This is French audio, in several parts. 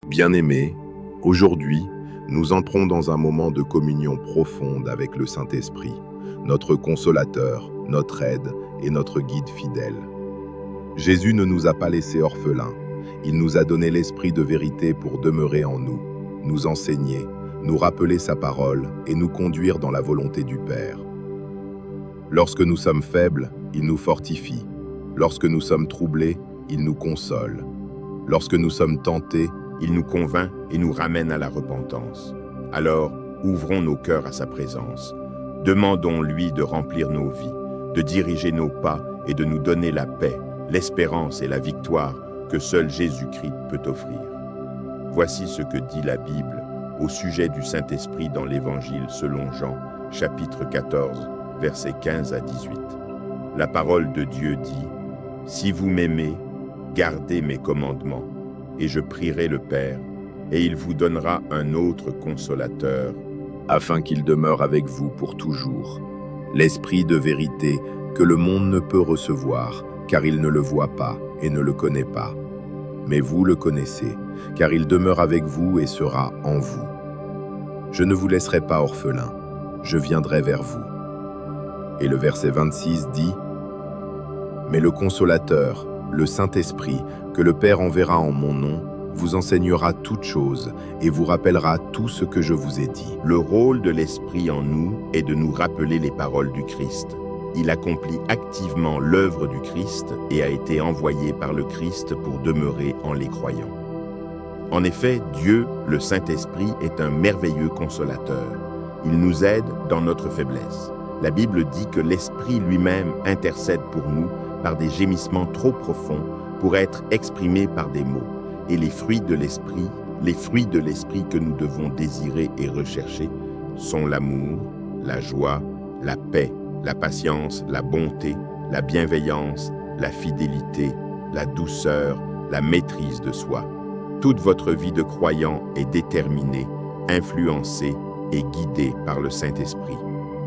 Bien-aimés, aujourd'hui, nous entrons dans un moment de communion profonde avec le Saint-Esprit, notre consolateur, notre aide et notre guide fidèle. Jésus ne nous a pas laissés orphelins. Il nous a donné l'Esprit de vérité pour demeurer en nous, nous enseigner, nous rappeler sa parole et nous conduire dans la volonté du Père. Lorsque nous sommes faibles, il nous fortifie. Lorsque nous sommes troublés, il nous console. Lorsque nous sommes tentés, il nous convainc et nous ramène à la repentance. Alors, ouvrons nos cœurs à sa présence. Demandons-lui de remplir nos vies, de diriger nos pas et de nous donner la paix, l'espérance et la victoire que seul Jésus-Christ peut offrir. Voici ce que dit la Bible au sujet du Saint-Esprit dans l'Évangile selon Jean, chapitre 14, versets 15 à 18. La parole de Dieu dit « Si vous m'aimez, gardez mes commandements, et je prierai le Père, et il vous donnera un autre consolateur, afin qu'il demeure avec vous pour toujours, l'Esprit de vérité que le monde ne peut recevoir, car il ne le voit pas et ne le connaît pas. Mais vous le connaissez, car il demeure avec vous et sera en vous. Je ne vous laisserai pas orphelins, je viendrai vers vous. » Et le verset 26 dit « Mais le Consolateur, le Saint-Esprit, que le Père enverra en mon nom, vous enseignera toutes choses et vous rappellera tout ce que je vous ai dit. » Le rôle de l'Esprit en nous est de nous rappeler les paroles du Christ. Il accomplit activement l'œuvre du Christ et a été envoyé par le Christ pour demeurer en les croyants. En effet, Dieu, le Saint-Esprit, est un merveilleux consolateur. Il nous aide dans notre faiblesse. La Bible dit que l'Esprit lui-même intercède pour nous par des gémissements trop profonds pour être exprimés par des mots. Et les fruits de l'Esprit que nous devons désirer et rechercher sont l'amour, la joie, la paix, la patience, la bonté, la bienveillance, la fidélité, la douceur, la maîtrise de soi. Toute votre vie de croyant est déterminée, influencée et guidée par le Saint-Esprit.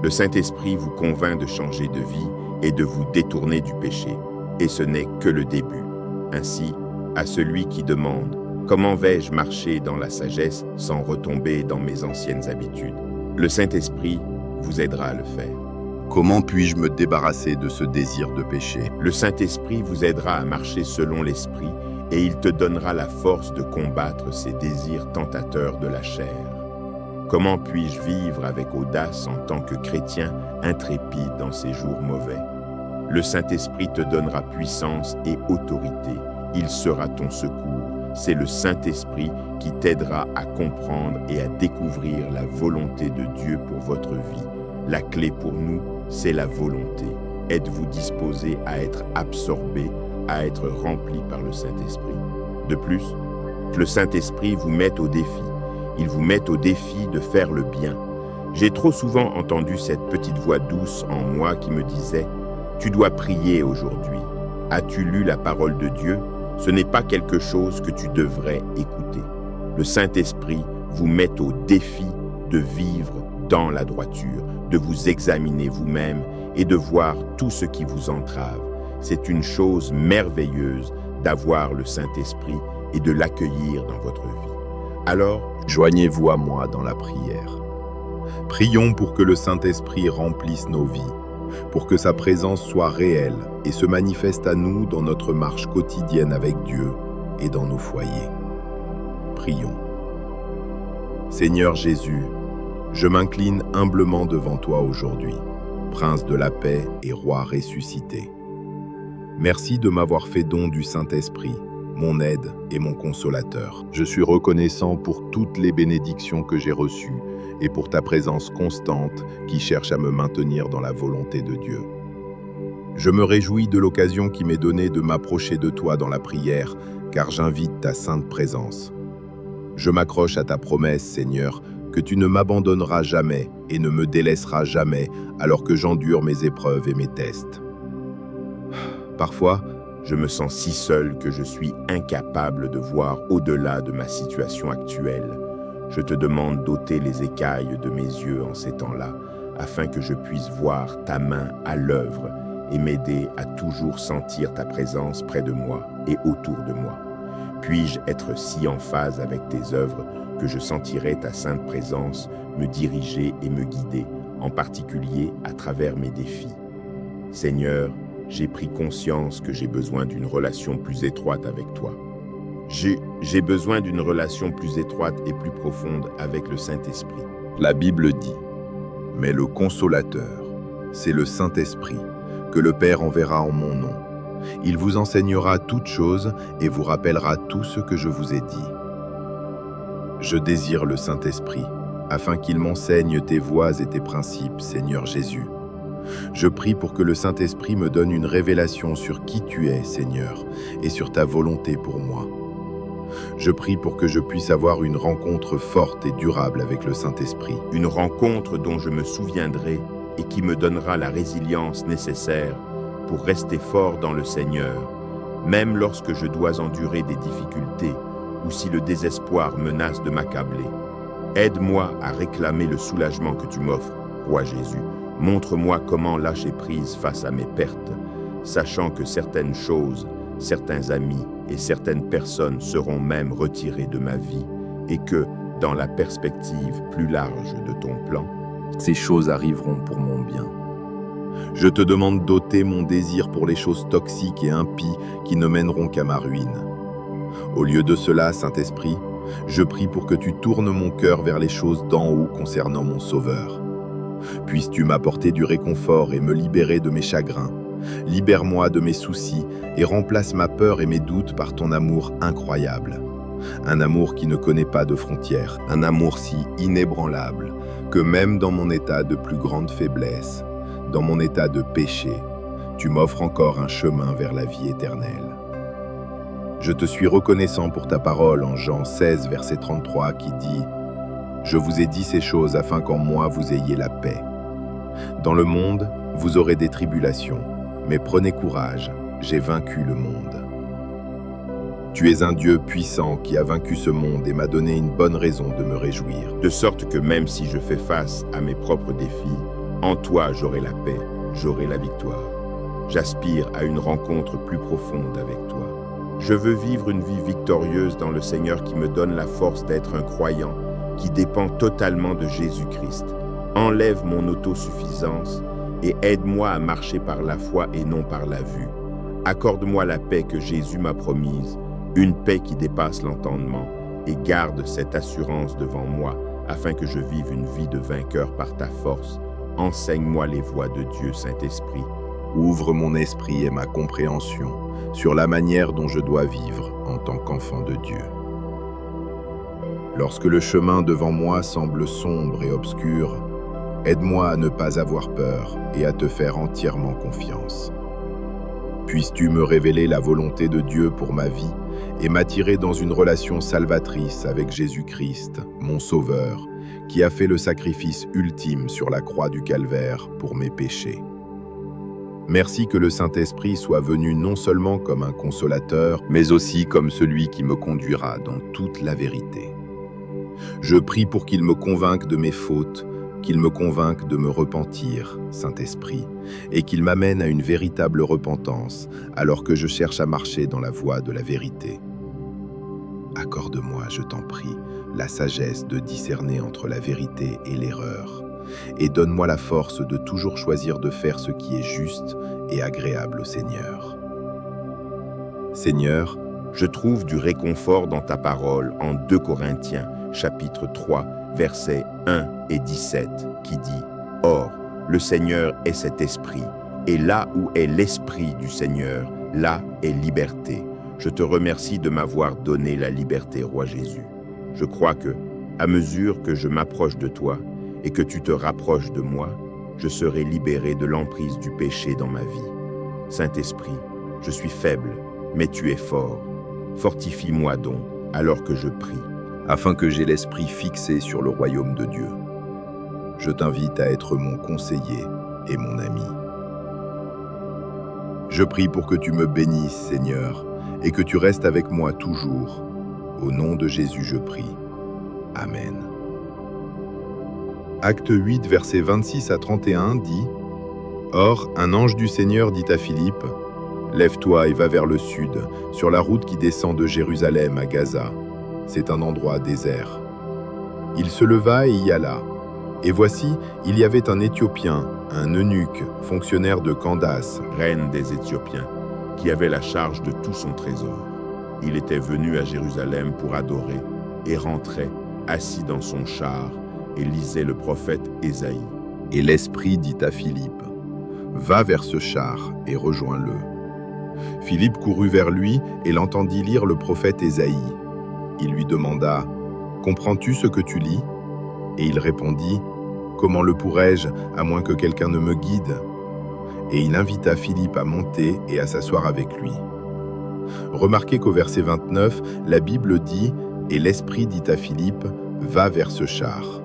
Le Saint-Esprit vous convainc de changer de vie et de vous détourner du péché. Et ce n'est que le début. Ainsi, à celui qui demande « Comment vais-je marcher dans la sagesse sans retomber dans mes anciennes habitudes ?» Le Saint-Esprit vous aidera à le faire. Comment puis-je me débarrasser de ce désir de péché? Le Saint-Esprit vous aidera à marcher selon l'Esprit et il te donnera la force de combattre ces désirs tentateurs de la chair. Comment puis-je vivre avec audace en tant que chrétien intrépide dans ces jours mauvais? Le Saint-Esprit te donnera puissance et autorité. Il sera ton secours. C'est le Saint-Esprit qui t'aidera à comprendre et à découvrir la volonté de Dieu pour votre vie. La clé pour nous, c'est la volonté. Êtes-vous disposé à être absorbé, à être rempli par le Saint-Esprit? De plus, le Saint-Esprit vous met au défi. Il vous met au défi de faire le bien. J'ai trop souvent entendu cette petite voix douce en moi qui me disait « Tu dois prier aujourd'hui. As-tu lu la parole de Dieu? Ce n'est pas quelque chose que tu devrais écouter. » Le Saint-Esprit vous met au défi de vivre dans la droiture, de vous examiner vous-même et de voir tout ce qui vous entrave. C'est une chose merveilleuse d'avoir le Saint-Esprit et de l'accueillir dans votre vie. Alors, joignez-vous à moi dans la prière. Prions pour que le Saint-Esprit remplisse nos vies, pour que sa présence soit réelle et se manifeste à nous dans notre marche quotidienne avec Dieu et dans nos foyers. Prions. Seigneur Jésus, je m'incline humblement devant toi aujourd'hui, Prince de la paix et Roi ressuscité. Merci de m'avoir fait don du Saint-Esprit, mon aide et mon consolateur. Je suis reconnaissant pour toutes les bénédictions que j'ai reçues et pour ta présence constante qui cherche à me maintenir dans la volonté de Dieu. Je me réjouis de l'occasion qui m'est donnée de m'approcher de toi dans la prière, car j'invite ta sainte présence. Je m'accroche à ta promesse, Seigneur, que tu ne m'abandonneras jamais et ne me délaisseras jamais alors que j'endure mes épreuves et mes tests. Parfois, je me sens si seul que je suis incapable de voir au-delà de ma situation actuelle. Je te demande d'ôter les écailles de mes yeux en ces temps-là, afin que je puisse voir ta main à l'œuvre et m'aider à toujours sentir ta présence près de moi et autour de moi. Puis-je être si en phase avec tes œuvres que je sentirai ta sainte présence me diriger et me guider, en particulier à travers mes défis. Seigneur, j'ai pris conscience que j'ai besoin d'une relation plus étroite avec toi. J'ai besoin d'une relation plus étroite et plus profonde avec le Saint-Esprit. La Bible dit, « Mais le Consolateur, c'est le Saint-Esprit, que le Père enverra en mon nom. Il vous enseignera toutes choses et vous rappellera tout ce que je vous ai dit. » Je désire le Saint-Esprit, afin qu'il m'enseigne tes voies et tes principes, Seigneur Jésus. Je prie pour que le Saint-Esprit me donne une révélation sur qui tu es, Seigneur, et sur ta volonté pour moi. Je prie pour que je puisse avoir une rencontre forte et durable avec le Saint-Esprit. Une rencontre dont je me souviendrai et qui me donnera la résilience nécessaire pour rester fort dans le Seigneur, même lorsque je dois endurer des difficultés ou si le désespoir menace de m'accabler. Aide-moi à réclamer le soulagement que tu m'offres, Roi Jésus. Montre-moi comment lâcher prise face à mes pertes, sachant que certaines choses, certains amis et certaines personnes seront même retirés de ma vie et que, dans la perspective plus large de ton plan, ces choses arriveront pour mon bien. Je te demande d'ôter mon désir pour les choses toxiques et impies qui ne mèneront qu'à ma ruine. Au lieu de cela, Saint-Esprit, je prie pour que tu tournes mon cœur vers les choses d'en haut concernant mon Sauveur. Puisses-tu m'apporter du réconfort et me libérer de mes chagrins. Libère-moi de mes soucis et remplace ma peur et mes doutes par ton amour incroyable. Un amour qui ne connaît pas de frontières, un amour si inébranlable que même dans mon état de plus grande faiblesse, dans mon état de péché, tu m'offres encore un chemin vers la vie éternelle. Je te suis reconnaissant pour ta parole en Jean 16, verset 33 qui dit « Je vous ai dit ces choses afin qu'en moi vous ayez la paix. Dans le monde, vous aurez des tribulations, mais prenez courage, j'ai vaincu le monde. » Tu es un Dieu puissant qui a vaincu ce monde et m'a donné une bonne raison de me réjouir. De sorte que même si je fais face à mes propres défis, en toi j'aurai la paix, j'aurai la victoire. J'aspire à une rencontre plus profonde avec toi. Je veux vivre une vie victorieuse dans le Seigneur qui me donne la force d'être un croyant, qui dépend totalement de Jésus-Christ. Enlève mon autosuffisance et aide-moi à marcher par la foi et non par la vue. Accorde-moi la paix que Jésus m'a promise, une paix qui dépasse l'entendement, et garde cette assurance devant moi, afin que je vive une vie de vainqueur par ta force. Enseigne-moi les voies de Dieu, Saint-Esprit. Ouvre mon esprit et ma compréhension sur la manière dont je dois vivre en tant qu'enfant de Dieu. Lorsque le chemin devant moi semble sombre et obscur, aide-moi à ne pas avoir peur et à te faire entièrement confiance. Puisses-tu me révéler la volonté de Dieu pour ma vie et m'attirer dans une relation salvatrice avec Jésus-Christ, mon Sauveur, qui a fait le sacrifice ultime sur la croix du Calvaire pour mes péchés. Merci que le Saint-Esprit soit venu non seulement comme un consolateur, mais aussi comme celui qui me conduira dans toute la vérité. Je prie pour qu'il me convainque de mes fautes, qu'il me convainque de me repentir, Saint-Esprit, et qu'il m'amène à une véritable repentance alors que je cherche à marcher dans la voie de la vérité. Accorde-moi, je t'en prie, la sagesse de discerner entre la vérité et l'erreur, et donne-moi la force de toujours choisir de faire ce qui est juste et agréable au Seigneur. Seigneur, je trouve du réconfort dans ta parole en 2 Corinthiens, chapitre 3, versets 1 et 17, qui dit « Or, le Seigneur est cet esprit, et là où est l'esprit du Seigneur, là est liberté. Je te remercie de m'avoir donné la liberté, Roi Jésus. Je crois que, à mesure que je m'approche de toi et que tu te rapproches de moi, je serai libéré de l'emprise du péché dans ma vie. Saint-Esprit, je suis faible, mais tu es fort. Fortifie-moi donc, alors que je prie, afin que j'aie l'esprit fixé sur le royaume de Dieu. Je t'invite à être mon conseiller et mon ami. Je prie pour que tu me bénisses, Seigneur, et que tu restes avec moi toujours. Au nom de Jésus, je prie. Amen. Acte 8, versets 26 à 31 dit « Or, un ange du Seigneur dit à Philippe, « Lève-toi et va vers le sud, sur la route qui descend de Jérusalem à Gaza. C'est un endroit désert. » Il se leva et y alla. Et voici, il y avait un Éthiopien, un eunuque, fonctionnaire de Candace, reine des Éthiopiens, qui avait la charge de tout son trésor. Il était venu à Jérusalem pour adorer et rentrait, assis dans son char, et lisait le prophète Ésaïe. Et l'Esprit dit à Philippe, « Va vers ce char et rejoins-le. » Philippe courut vers lui et l'entendit lire le prophète Ésaïe. Il lui demanda, « Comprends-tu ce que tu lis ?» Et il répondit, « Comment le pourrais-je, à moins que quelqu'un ne me guide ?» Et il invita Philippe à monter et à s'asseoir avec lui. Remarquez qu'au verset 29, la Bible dit « Et l'Esprit dit à Philippe, va vers ce char. »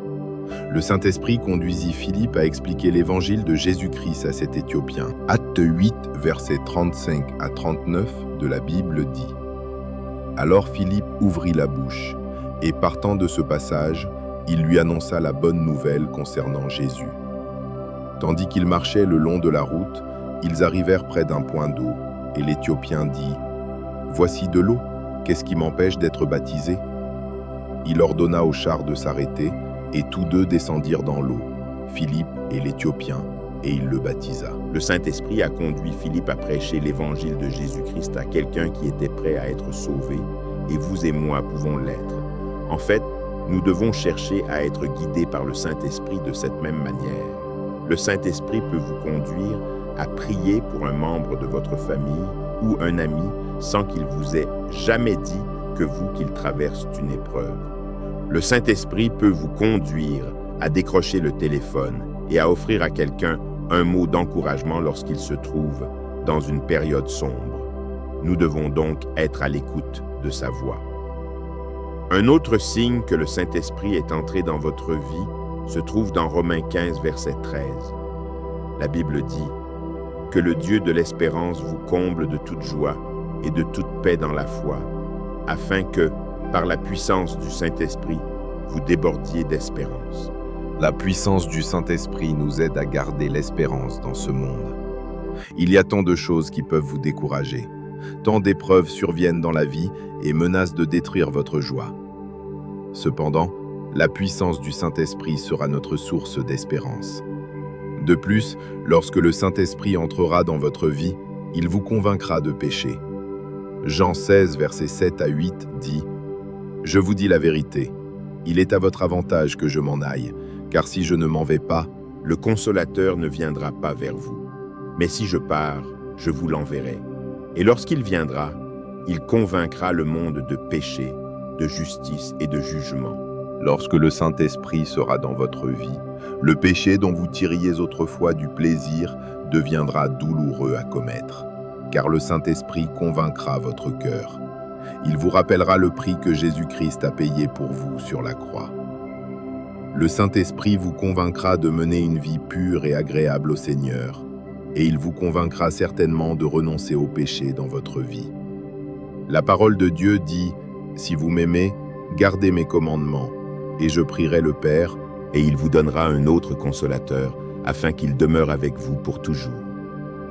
Le Saint-Esprit conduisit Philippe à expliquer l'évangile de Jésus-Christ à cet Éthiopien. Acte 8, versets 35 à 39 de la Bible dit « Alors Philippe ouvrit la bouche, et partant de ce passage, il lui annonça la bonne nouvelle concernant Jésus. Tandis qu'ils marchaient le long de la route, ils arrivèrent près d'un point d'eau, et l'Éthiopien dit « Voici de l'eau, qu'est-ce qui m'empêche d'être baptisé ?» Il ordonna au char de s'arrêter, et tous deux descendirent dans l'eau, Philippe et l'Éthiopien, et il le baptisa. Le Saint-Esprit a conduit Philippe à prêcher l'évangile de Jésus-Christ à quelqu'un qui était prêt à être sauvé, et vous et moi pouvons l'être. En fait, nous devons chercher à être guidés par le Saint-Esprit de cette même manière. Le Saint-Esprit peut vous conduire à prier pour un membre de votre famille ou un ami sans qu'il vous ait jamais dit que vous qu'il traverse une épreuve. Le Saint-Esprit peut vous conduire à décrocher le téléphone et à offrir à quelqu'un un mot d'encouragement lorsqu'il se trouve dans une période sombre. Nous devons donc être à l'écoute de sa voix. Un autre signe que le Saint-Esprit est entré dans votre vie se trouve dans Romains 15, verset 13. La Bible dit « Que le Dieu de l'espérance vous comble de toute joie et de toute paix dans la foi, afin que, par la puissance du Saint-Esprit, vous débordiez d'espérance. » La puissance du Saint-Esprit nous aide à garder l'espérance dans ce monde. Il y a tant de choses qui peuvent vous décourager. Tant d'épreuves surviennent dans la vie et menacent de détruire votre joie. Cependant, la puissance du Saint-Esprit sera notre source d'espérance. De plus, lorsque le Saint-Esprit entrera dans votre vie, il vous convaincra de pécher. Jean 16, versets 7 à 8 dit « Je vous dis la vérité, il est à votre avantage que je m'en aille, car si je ne m'en vais pas, le Consolateur ne viendra pas vers vous. Mais si je pars, je vous l'enverrai. Et lorsqu'il viendra, il convaincra le monde de péché, de justice et de jugement. » Lorsque le Saint-Esprit sera dans votre vie, le péché dont vous tiriez autrefois du plaisir deviendra douloureux à commettre, car le Saint-Esprit convaincra votre cœur. Il vous rappellera le prix que Jésus-Christ a payé pour vous sur la croix. Le Saint-Esprit vous convaincra de mener une vie pure et agréable au Seigneur, et il vous convaincra certainement de renoncer au péché dans votre vie. La parole de Dieu dit « Si vous m'aimez, gardez mes commandements, et je prierai le Père, et il vous donnera un autre consolateur, afin qu'il demeure avec vous pour toujours.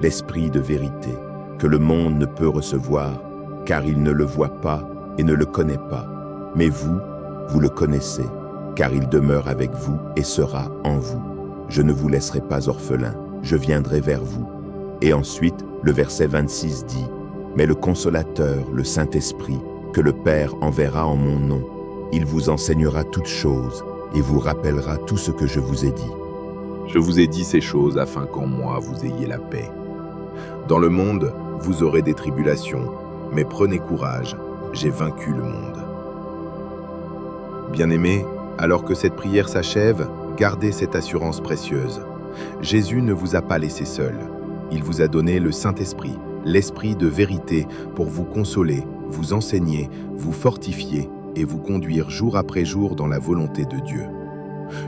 L'Esprit de vérité, que le monde ne peut recevoir, car il ne le voit pas et ne le connaît pas. Mais vous, vous le connaissez, car il demeure avec vous et sera en vous. Je ne vous laisserai pas orphelin, je viendrai vers vous. » Et ensuite, le verset 26 dit « Mais le Consolateur, le Saint-Esprit, que le Père enverra en mon nom, il vous enseignera toutes choses et vous rappellera tout ce que je vous ai dit. » Je vous ai dit ces choses afin qu'en moi vous ayez la paix. Dans le monde, vous aurez des tribulations, mais prenez courage, j'ai vaincu le monde. Bien-aimés, alors que cette prière s'achève, gardez cette assurance précieuse. Jésus ne vous a pas laissé seul. Il vous a donné le Saint-Esprit, l'Esprit de vérité, pour vous consoler, vous enseigner, vous fortifier et vous conduire jour après jour dans la volonté de Dieu.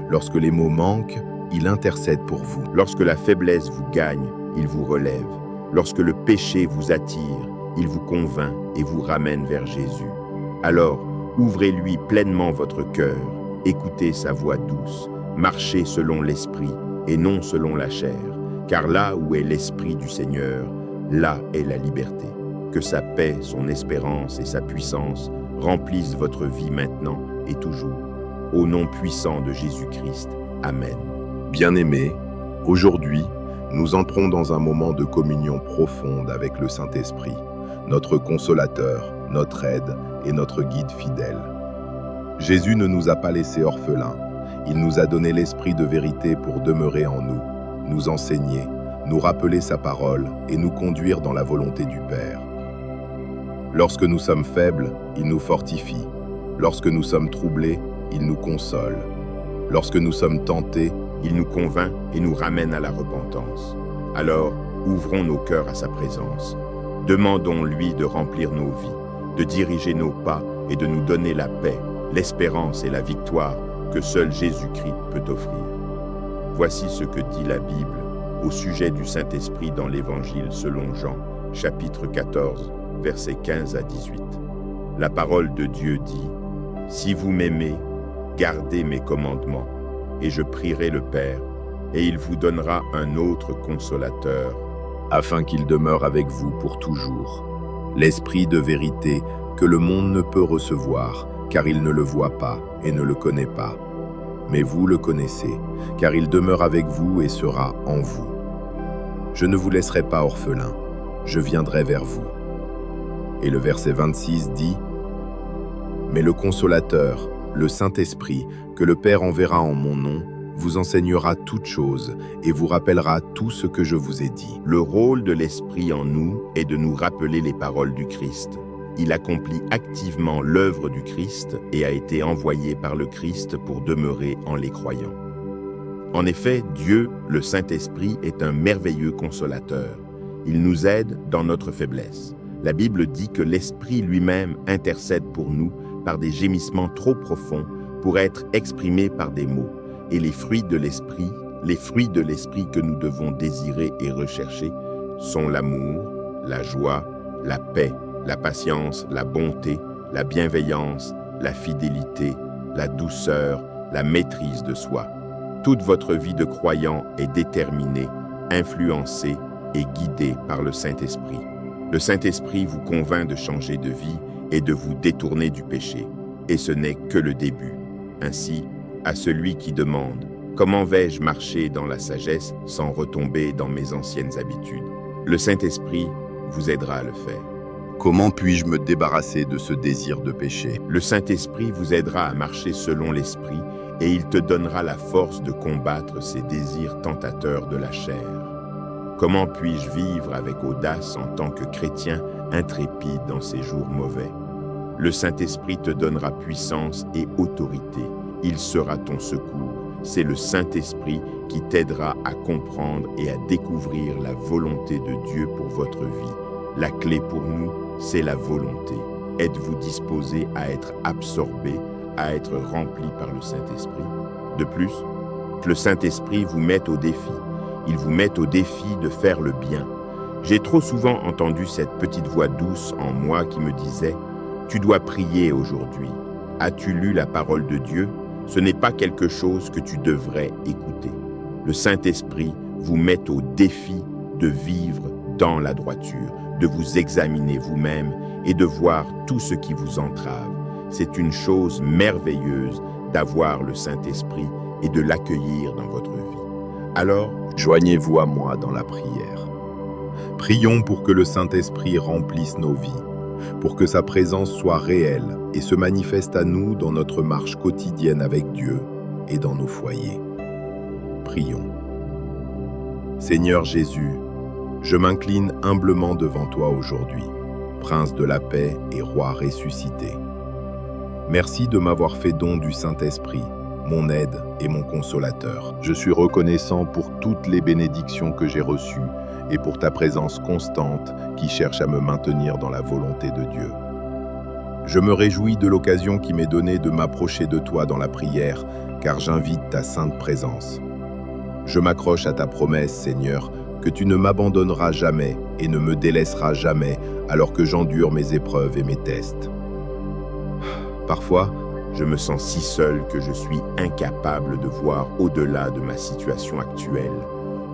Lorsque les mots manquent, il intercède pour vous. Lorsque la faiblesse vous gagne, il vous relève. Lorsque le péché vous attire, il vous convainc et vous ramène vers Jésus. Alors, ouvrez-lui pleinement votre cœur, écoutez sa voix douce, marchez selon l'Esprit et non selon la chair, car là où est l'Esprit du Seigneur, là est la liberté. Que sa paix, son espérance et sa puissance remplissent votre vie maintenant et toujours. Au nom puissant de Jésus-Christ. Amen. Bien-aimés, aujourd'hui, nous entrons dans un moment de communion profonde avec le Saint-Esprit, notre consolateur, notre aide et notre guide fidèle. Jésus ne nous a pas laissés orphelins. Il nous a donné l'Esprit de vérité pour demeurer en nous, nous enseigner, nous rappeler sa parole et nous conduire dans la volonté du Père. Lorsque nous sommes faibles, il nous fortifie. Lorsque nous sommes troublés, il nous console. Lorsque nous sommes tentés, il nous convainc et nous ramène à la repentance. Alors, ouvrons nos cœurs à sa présence. Demandons-lui de remplir nos vies, de diriger nos pas et de nous donner la paix, l'espérance et la victoire que seul Jésus-Christ peut offrir. Voici ce que dit la Bible au sujet du Saint-Esprit dans l'Évangile selon Jean, chapitre 14, versets 15 à 18. La parole de Dieu dit : « Si vous m'aimez, gardez mes commandements, et je prierai le Père, et il vous donnera un autre consolateur, afin qu'il demeure avec vous pour toujours. L'Esprit de vérité que le monde ne peut recevoir, car il ne le voit pas et ne le connaît pas. Mais vous le connaissez, car il demeure avec vous et sera en vous. Je ne vous laisserai pas orphelins, je viendrai vers vous. » Et le verset 26 dit : « Mais le Consolateur, le Saint-Esprit, que le Père enverra en mon nom, vous enseignera toutes choses et vous rappellera tout ce que je vous ai dit. » Le rôle de l'Esprit en nous est de nous rappeler les paroles du Christ. Il accomplit activement l'œuvre du Christ et a été envoyé par le Christ pour demeurer en les croyants. En effet, Dieu, le Saint-Esprit, est un merveilleux consolateur. Il nous aide dans notre faiblesse. La Bible dit que l'Esprit lui-même intercède pour nous par des gémissements trop profonds pour être exprimés par des mots. Et les fruits de l'Esprit que nous devons désirer et rechercher sont l'amour, la joie, la paix, la patience, la bonté, la bienveillance, la fidélité, la douceur, la maîtrise de soi. Toute votre vie de croyant est déterminée, influencée et guidée par le Saint-Esprit. Le Saint-Esprit vous convainc de changer de vie et de vous détourner du péché. Et ce n'est que le début. Ainsi, à celui qui demande « Comment vais-je marcher dans la sagesse sans retomber dans mes anciennes habitudes ?» Le Saint-Esprit vous aidera à le faire. Comment puis-je me débarrasser de ce désir de péché ? Le Saint-Esprit vous aidera à marcher selon l'Esprit et il te donnera la force de combattre ces désirs tentateurs de la chair. Comment puis-je vivre avec audace en tant que chrétien intrépide dans ces jours mauvais ? Le Saint-Esprit te donnera puissance et autorité. Il sera ton secours. C'est le Saint-Esprit qui t'aidera à comprendre et à découvrir la volonté de Dieu pour votre vie. La clé pour nous, c'est la volonté. Êtes-vous disposé à être absorbé, à être rempli par le Saint-Esprit? De plus, le Saint-Esprit vous met au défi. Il vous met au défi de faire le bien. J'ai trop souvent entendu cette petite voix douce en moi qui me disait « Tu dois prier aujourd'hui. As-tu lu la parole de Dieu ? Ce n'est pas quelque chose que tu devrais écouter. » Le Saint-Esprit vous met au défi de vivre dans la droiture, de vous examiner vous-même et de voir tout ce qui vous entrave. C'est une chose merveilleuse d'avoir le Saint-Esprit et de l'accueillir dans votre vie. Alors, joignez-vous à moi dans la prière. Prions pour que le Saint-Esprit remplisse nos vies, pour que sa présence soit réelle et se manifeste à nous dans notre marche quotidienne avec Dieu et dans nos foyers. Prions. Seigneur Jésus, je m'incline humblement devant toi aujourd'hui, Prince de la paix et Roi ressuscité. Merci de m'avoir fait don du Saint-Esprit, mon aide et mon consolateur. Je suis reconnaissant pour toutes les bénédictions que j'ai reçues et pour ta présence constante qui cherche à me maintenir dans la volonté de Dieu. Je me réjouis de l'occasion qui m'est donnée de m'approcher de toi dans la prière, car j'invite ta sainte présence. Je m'accroche à ta promesse, Seigneur, que tu ne m'abandonneras jamais et ne me délaisseras jamais alors que j'endure mes épreuves et mes tests. Parfois, je me sens si seul que je suis incapable de voir au-delà de ma situation actuelle.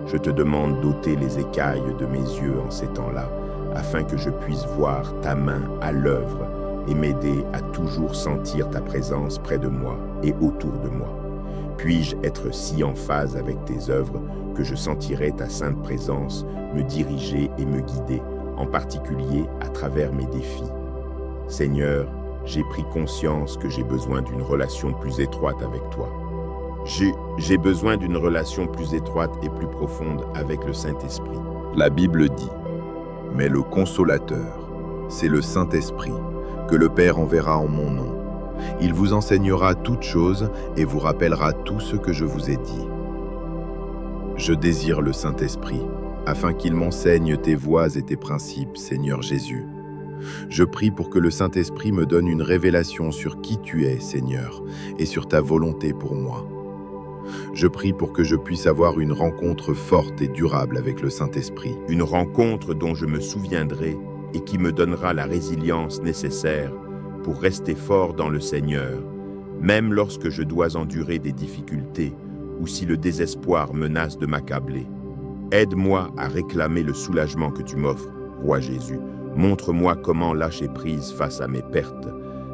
Je te demande d'ôter les écailles de mes yeux en ces temps-là, afin que je puisse voir ta main à l'œuvre et m'aider à toujours sentir ta présence près de moi et autour de moi. Puis-je être si en phase avec tes œuvres que je sentirai ta sainte présence me diriger et me guider, en particulier à travers mes défis. Seigneur, j'ai pris conscience que j'ai besoin d'une relation plus étroite avec toi. J'ai besoin d'une relation plus étroite et plus profonde avec le Saint-Esprit. La Bible dit, « Mais le Consolateur, c'est le Saint-Esprit, que le Père enverra en mon nom. Il vous enseignera toutes choses et vous rappellera tout ce que je vous ai dit. » Je désire le Saint-Esprit, afin qu'il m'enseigne tes voies et tes principes, Seigneur Jésus. Je prie pour que le Saint-Esprit me donne une révélation sur qui tu es, Seigneur, et sur ta volonté pour moi. Je prie pour que je puisse avoir une rencontre forte et durable avec le Saint-Esprit. Une rencontre dont je me souviendrai et qui me donnera la résilience nécessaire pour rester fort dans le Seigneur, même lorsque je dois endurer des difficultés ou si le désespoir menace de m'accabler. Aide-moi à réclamer le soulagement que tu m'offres, Roi Jésus. Montre-moi comment lâcher prise face à mes pertes,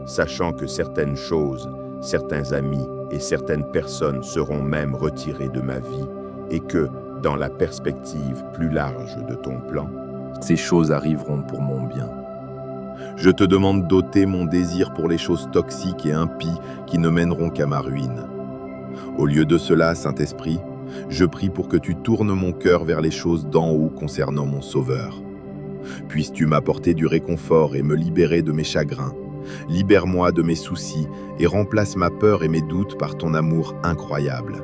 sachant que certaines choses, certains amis et certaines personnes seront même retirés de ma vie et que, dans la perspective plus large de ton plan, ces choses arriveront pour mon bien. Je te demande d'ôter mon désir pour les choses toxiques et impies qui ne mèneront qu'à ma ruine. Au lieu de cela, Saint-Esprit, je prie pour que tu tournes mon cœur vers les choses d'en haut concernant mon Sauveur. Puisses-tu m'apporter du réconfort et me libérer de mes chagrins. Libère-moi de mes soucis et remplace ma peur et mes doutes par ton amour incroyable.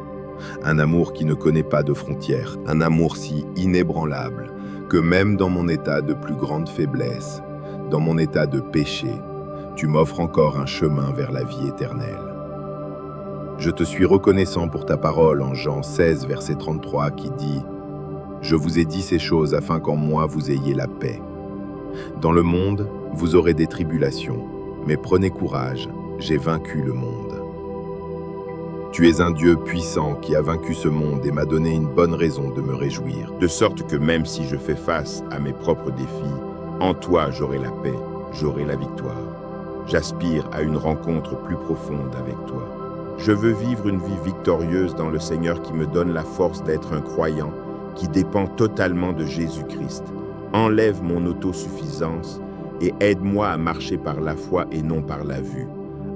Un amour qui ne connaît pas de frontières, un amour si inébranlable que même dans mon état de plus grande faiblesse, dans mon état de péché, tu m'offres encore un chemin vers la vie éternelle. Je te suis reconnaissant pour ta parole en Jean 16, verset 33 qui dit « Je vous ai dit ces choses afin qu'en moi vous ayez la paix. Dans le monde, vous aurez des tribulations, mais prenez courage, j'ai vaincu le monde. » Tu es un Dieu puissant qui a vaincu ce monde et m'a donné une bonne raison de me réjouir. De sorte que même si je fais face à mes propres défis, en toi j'aurai la paix, j'aurai la victoire. J'aspire à une rencontre plus profonde avec toi. Je veux vivre une vie victorieuse dans le Seigneur qui me donne la force d'être un croyant, qui dépend totalement de Jésus-Christ. Enlève mon autosuffisance et aide-moi à marcher par la foi et non par la vue.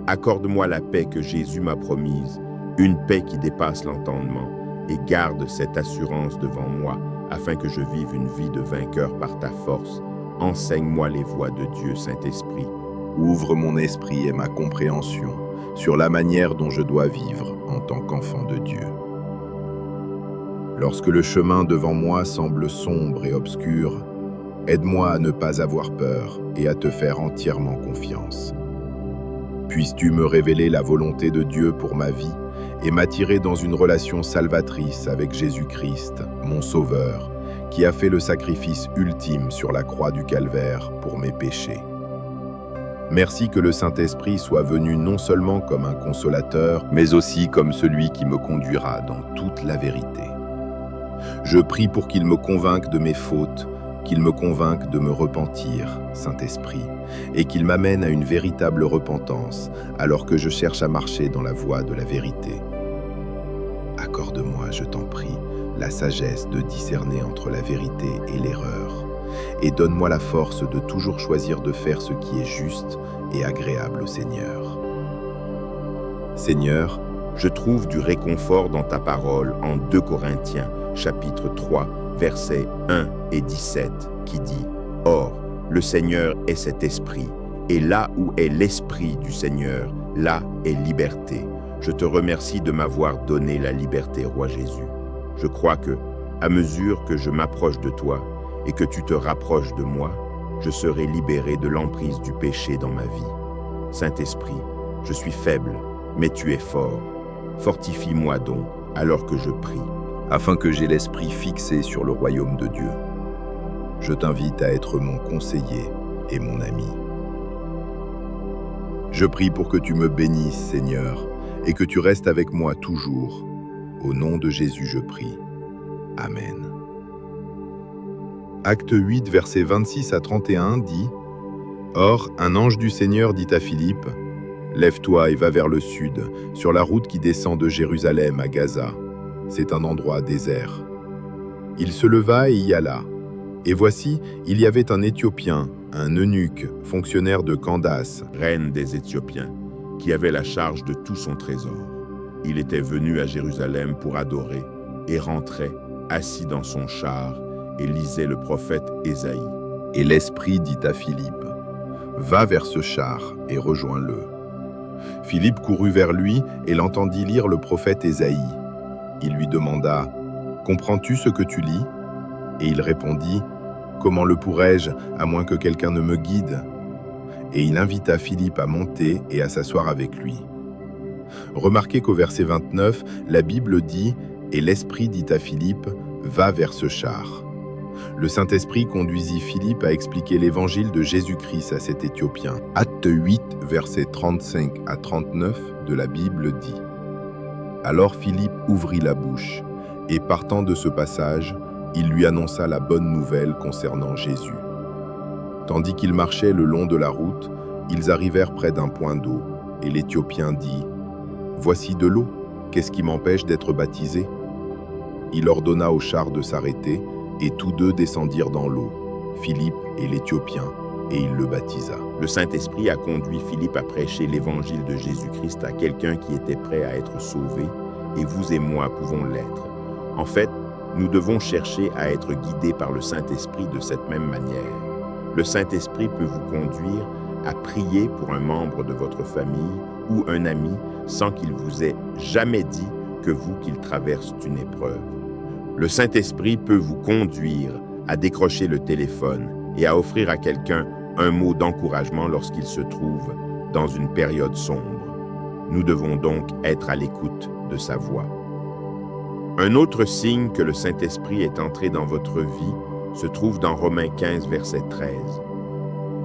Accorde-moi la paix que Jésus m'a promise, une paix qui dépasse l'entendement, et garde cette assurance devant moi, afin que je vive une vie de vainqueur par ta force. Enseigne-moi les voies de Dieu, Saint-Esprit. Ouvre mon esprit et ma compréhension sur la manière dont je dois vivre en tant qu'enfant de Dieu. Lorsque le chemin devant moi semble sombre et obscur, aide-moi à ne pas avoir peur et à te faire entièrement confiance. Puisses-tu me révéler la volonté de Dieu pour ma vie et m'attirer dans une relation salvatrice avec Jésus-Christ, mon Sauveur, qui a fait le sacrifice ultime sur la croix du Calvaire pour mes péchés. Merci que le Saint-Esprit soit venu non seulement comme un consolateur, mais aussi comme celui qui me conduira dans toute la vérité. Je prie pour qu'il me convainque de mes fautes, qu'il me convainque de me repentir, Saint-Esprit, et qu'il m'amène à une véritable repentance alors que je cherche à marcher dans la voie de la vérité. Accorde-moi, je t'en prie, la sagesse de discerner entre la vérité et l'erreur, et donne-moi la force de toujours choisir de faire ce qui est juste et agréable au Seigneur. Seigneur, je trouve du réconfort dans ta parole en 2 Corinthiens, chapitre 3, versets 1 et 17, qui dit « Or, le Seigneur est cet esprit, et là où est l'esprit du Seigneur, là est liberté. Je te remercie de m'avoir donné la liberté, Roi Jésus. Je crois que, à mesure que je m'approche de toi et que tu te rapproches de moi, je serai libéré de l'emprise du péché dans ma vie. Saint-Esprit, je suis faible, mais tu es fort. Fortifie-moi donc alors que je prie, afin que j'ai l'esprit fixé sur le royaume de Dieu. Je t'invite à être mon conseiller et mon ami. Je prie pour que tu me bénisses, Seigneur, et que tu restes avec moi toujours. Au nom de Jésus, je prie. Amen. Acte 8, versets 26 à 31 dit « Or, un ange du Seigneur dit à Philippe, « Lève-toi et va vers le sud, sur la route qui descend de Jérusalem à Gaza. C'est un endroit désert. » Il se leva et y alla. Et voici, il y avait un Éthiopien, un eunuque, fonctionnaire de Candace, reine des Éthiopiens, qui avait la charge de tout son trésor. Il était venu à Jérusalem pour adorer et rentrait, assis dans son char, et lisait le prophète Ésaïe. Et l'Esprit dit à Philippe, « Va vers ce char et rejoins-le. » Philippe courut vers lui et l'entendit lire le prophète Ésaïe. Il lui demanda, « Comprends-tu ce que tu lis ?» Et il répondit, « Comment le pourrais-je, à moins que quelqu'un ne me guide ?» Et il invita Philippe à monter et à s'asseoir avec lui. Remarquez qu'au verset 29, la Bible dit « Et l'Esprit dit à Philippe, va vers ce char. » Le Saint-Esprit conduisit Philippe à expliquer l'évangile de Jésus-Christ à cet Éthiopien. Acte 8, versets 35 à 39 de la Bible dit « Alors Philippe ouvrit la bouche, et partant de ce passage, il lui annonça la bonne nouvelle concernant Jésus. Tandis qu'ils marchaient le long de la route, ils arrivèrent près d'un point d'eau, et l'Éthiopien dit « Voici de l'eau, qu'est-ce qui m'empêche d'être baptisé ?» Il ordonna au char de s'arrêter, et tous deux descendirent dans l'eau, Philippe et l'Éthiopien, et il le baptisa. Le Saint-Esprit a conduit Philippe à prêcher l'évangile de Jésus-Christ à quelqu'un qui était prêt à être sauvé, et vous et moi pouvons l'être. En fait, nous devons chercher à être guidés par le Saint-Esprit de cette même manière. Le Saint-Esprit peut vous conduire à prier pour un membre de votre famille ou un ami sans qu'il vous ait jamais dit que vous qu'il traverse une épreuve. Le Saint-Esprit peut vous conduire à décrocher le téléphone et à offrir à quelqu'un un mot d'encouragement lorsqu'il se trouve dans une période sombre. Nous devons donc être à l'écoute de sa voix. Un autre signe que le Saint-Esprit est entré dans votre vie se trouve dans Romains 15, verset 13.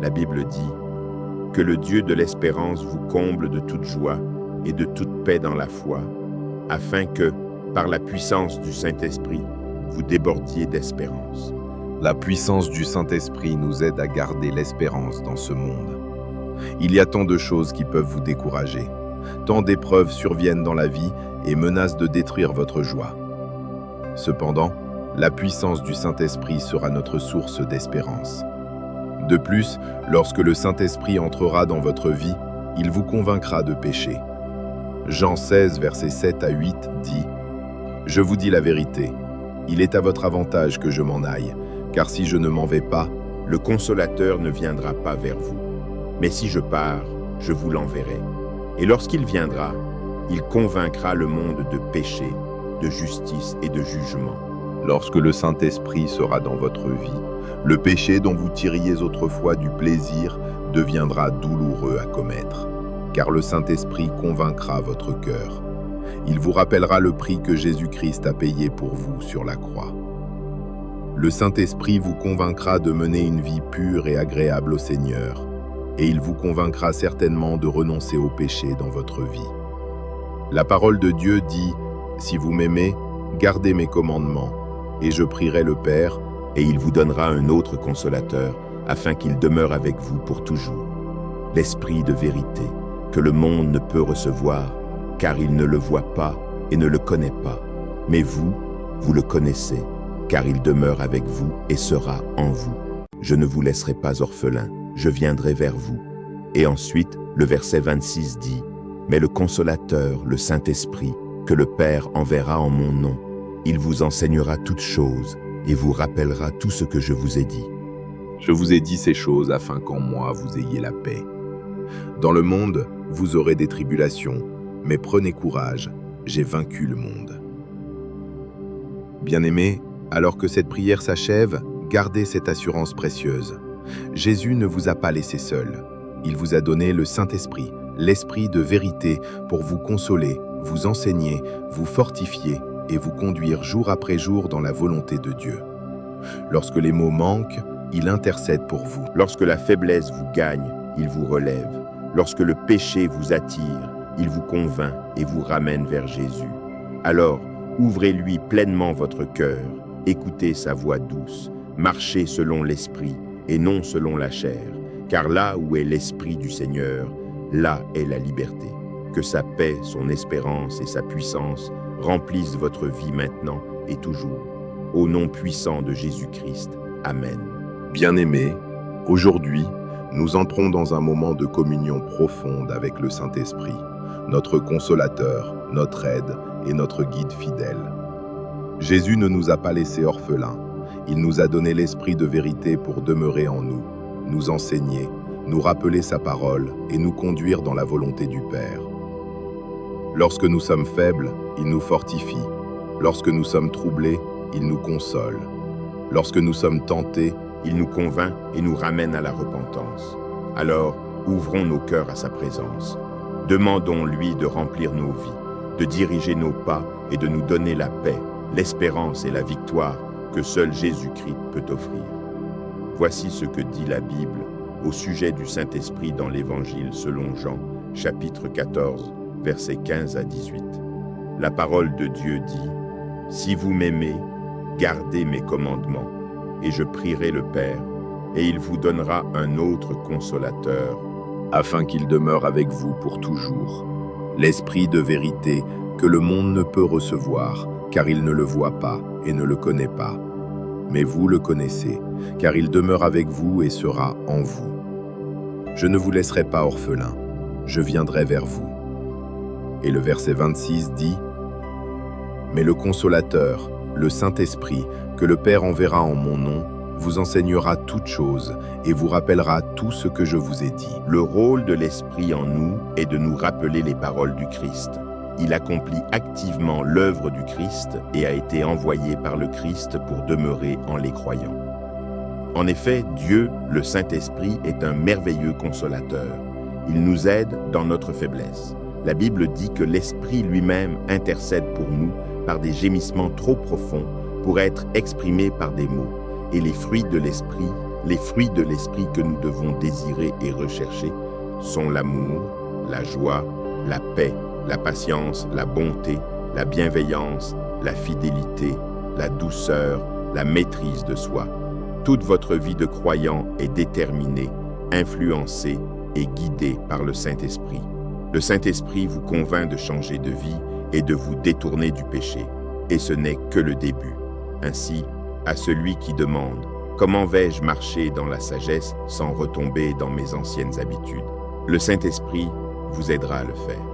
La Bible dit « Que le Dieu de l'espérance vous comble de toute joie et de toute paix dans la foi, afin que, par la puissance du Saint-Esprit, vous débordiez d'espérance. » La puissance du Saint-Esprit nous aide à garder l'espérance dans ce monde. Il y a tant de choses qui peuvent vous décourager. Tant d'épreuves surviennent dans la vie et menacent de détruire votre joie. Cependant, la puissance du Saint-Esprit sera notre source d'espérance. De plus, lorsque le Saint-Esprit entrera dans votre vie, il vous convaincra de pécher. Jean 16, versets 7 à 8 dit « Je vous dis la vérité, il est à votre avantage que je m'en aille, car si je ne m'en vais pas, le Consolateur ne viendra pas vers vous. Mais si je pars, je vous l'enverrai. Et lorsqu'il viendra, il convaincra le monde de péché, de justice et de jugement. » Lorsque le Saint-Esprit sera dans votre vie, le péché dont vous tiriez autrefois du plaisir deviendra douloureux à commettre, car le Saint-Esprit convaincra votre cœur. Il vous rappellera le prix que Jésus-Christ a payé pour vous sur la croix. Le Saint-Esprit vous convaincra de mener une vie pure et agréable au Seigneur, et il vous convaincra certainement de renoncer au péché dans votre vie. La parole de Dieu dit « Si vous m'aimez, gardez mes commandements, et je prierai le Père, et il vous donnera un autre consolateur, afin qu'il demeure avec vous pour toujours. L'Esprit de vérité, que le monde ne peut recevoir, car il ne le voit pas et ne le connaît pas. Mais vous, vous le connaissez, car il demeure avec vous et sera en vous. Je ne vous laisserai pas orphelin, je viendrai vers vous. » Et ensuite, le verset 26 dit « Mais le Consolateur, le Saint-Esprit, que le Père enverra en mon nom, il vous enseignera toutes choses et vous rappellera tout ce que je vous ai dit. » Je vous ai dit ces choses afin qu'en moi vous ayez la paix. Dans le monde, vous aurez des tribulations, mais prenez courage, j'ai vaincu le monde. Bien-aimés, alors que cette prière s'achève, gardez cette assurance précieuse. Jésus ne vous a pas laissé seul. Il vous a donné le Saint-Esprit, l'Esprit de vérité, pour vous consoler, vous enseigner, vous fortifier et vous conduire jour après jour dans la volonté de Dieu. Lorsque les mots manquent, il intercède pour vous. Lorsque la faiblesse vous gagne, il vous relève. Lorsque le péché vous attire, il vous convainc et vous ramène vers Jésus. Alors, Ouvrez-lui pleinement votre cœur, écoutez sa voix douce, marchez selon l'esprit et non selon la chair, car là où est l'esprit du Seigneur, là est la liberté. Que sa paix, son espérance et sa puissance remplissent votre vie maintenant et toujours. Au nom puissant de Jésus-Christ. Amen. Bien-aimés, aujourd'hui, nous entrons dans un moment de communion profonde avec le Saint-Esprit, notre consolateur, notre aide et notre guide fidèle. Jésus ne nous a pas laissés orphelins. Il nous a donné l'Esprit de vérité pour demeurer en nous, nous enseigner, nous rappeler sa parole et nous conduire dans la volonté du Père. Lorsque nous sommes faibles, il nous fortifie. Lorsque nous sommes troublés, il nous console. Lorsque nous sommes tentés, il nous convainc et nous ramène à la repentance. Alors, ouvrons nos cœurs à sa présence. Demandons-lui de remplir nos vies, de diriger nos pas et de nous donner la paix, l'espérance et la victoire que seul Jésus-Christ peut offrir. Voici ce que dit la Bible au sujet du Saint-Esprit dans l'Évangile selon Jean, chapitre 14, versets 15 à 18. La parole de Dieu dit « Si vous m'aimez, gardez mes commandements, et je prierai le Père, et il vous donnera un autre consolateur, afin qu'il demeure avec vous pour toujours, l'Esprit de vérité que le monde ne peut recevoir, car il ne le voit pas et ne le connaît pas. Mais vous le connaissez, car il demeure avec vous et sera en vous. Je ne vous laisserai pas orphelins, je viendrai vers vous. » Et le verset 26 dit « Mais le Consolateur, le Saint-Esprit, que le Père enverra en mon nom, vous enseignera toutes choses et vous rappellera tout ce que je vous ai dit. » Le rôle de l'Esprit en nous est de nous rappeler les paroles du Christ. Il accomplit activement l'œuvre du Christ et a été envoyé par le Christ pour demeurer en les croyants. En effet, Dieu, le Saint-Esprit, est un merveilleux consolateur. Il nous aide dans notre faiblesse. La Bible dit que l'Esprit lui-même intercède pour nous par des gémissements trop profonds pour être exprimés par des mots. Et les fruits de l'Esprit que nous devons désirer et rechercher sont l'amour, la joie, la paix, la patience, la bonté, la bienveillance, la fidélité, la douceur, la maîtrise de soi. Toute votre vie de croyant est déterminée, influencée et guidée par le Saint-Esprit. Le Saint-Esprit vous convainc de changer de vie et de vous détourner du péché. Et ce n'est que le début. Ainsi, à celui qui demande « Comment vais-je marcher dans la sagesse sans retomber dans mes anciennes habitudes ?» Le Saint-Esprit vous aidera à le faire.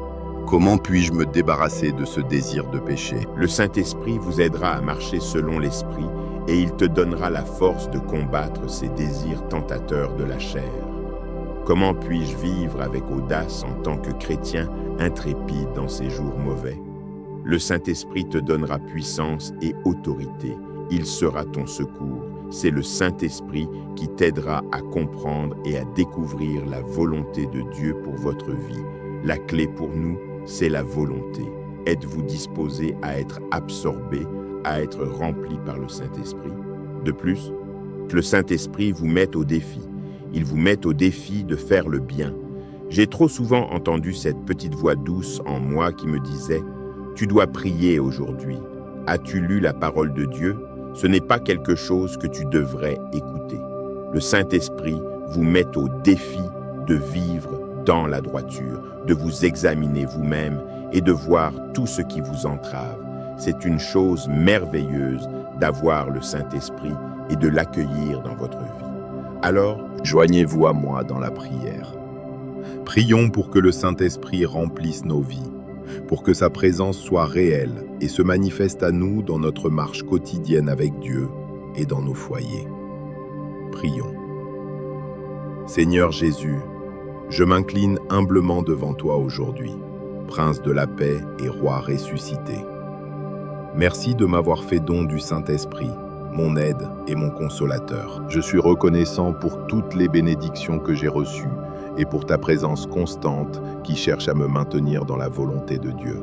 Comment puis-je me débarrasser de ce désir de péché? Le Saint-Esprit vous aidera à marcher selon l'Esprit et il te donnera la force de combattre ces désirs tentateurs de la chair. Comment puis-je vivre avec audace en tant que chrétien intrépide dans ces jours mauvais? Le Saint-Esprit te donnera puissance et autorité. Il sera ton secours. C'est le Saint-Esprit qui t'aidera à comprendre et à découvrir la volonté de Dieu pour votre vie. La clé pour nous, c'est la volonté. Êtes-vous disposé à être absorbé, à être rempli par le Saint-Esprit? De plus, le Saint-Esprit vous met au défi. Il vous met au défi de faire le bien. J'ai trop souvent entendu cette petite voix douce en moi qui me disait « Tu dois prier aujourd'hui. As-tu lu la parole de Dieu? Ce n'est pas quelque chose que tu devrais écouter. » Le Saint-Esprit vous met au défi de vivre dans la droiture, de vous examiner vous-même et de voir tout ce qui vous entrave. C'est une chose merveilleuse d'avoir le Saint-Esprit et de l'accueillir dans votre vie. Alors, joignez-vous à moi dans la prière. Prions pour que le Saint-Esprit remplisse nos vies, pour que sa présence soit réelle et se manifeste à nous dans notre marche quotidienne avec Dieu et dans nos foyers. Prions. Seigneur Jésus, je m'incline humblement devant toi aujourd'hui, Prince de la paix et Roi ressuscité. Merci de m'avoir fait don du Saint-Esprit, mon aide et mon consolateur. Je suis reconnaissant pour toutes les bénédictions que j'ai reçues et pour ta présence constante qui cherche à me maintenir dans la volonté de Dieu.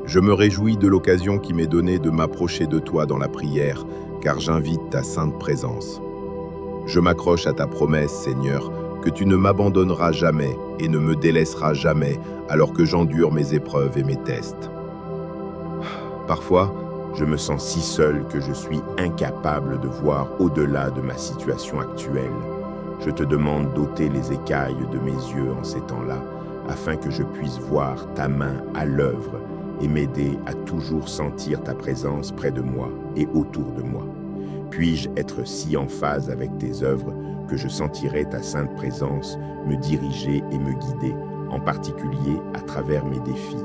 Je me réjouis de l'occasion qui m'est donnée de m'approcher de toi dans la prière, car j'invite ta sainte présence. Je m'accroche à ta promesse, Seigneur, que tu ne m'abandonneras jamais et ne me délaisseras jamais alors que j'endure mes épreuves et mes tests. Parfois, je me sens si seul que je suis incapable de voir au-delà de ma situation actuelle. Je te demande d'ôter les écailles de mes yeux en ces temps-là, afin que je puisse voir ta main à l'œuvre et m'aider à toujours sentir ta présence près de moi et autour de moi. Puis-je être si en phase avec tes œuvres que je sentirai ta sainte présence me diriger et me guider, en particulier à travers mes défis.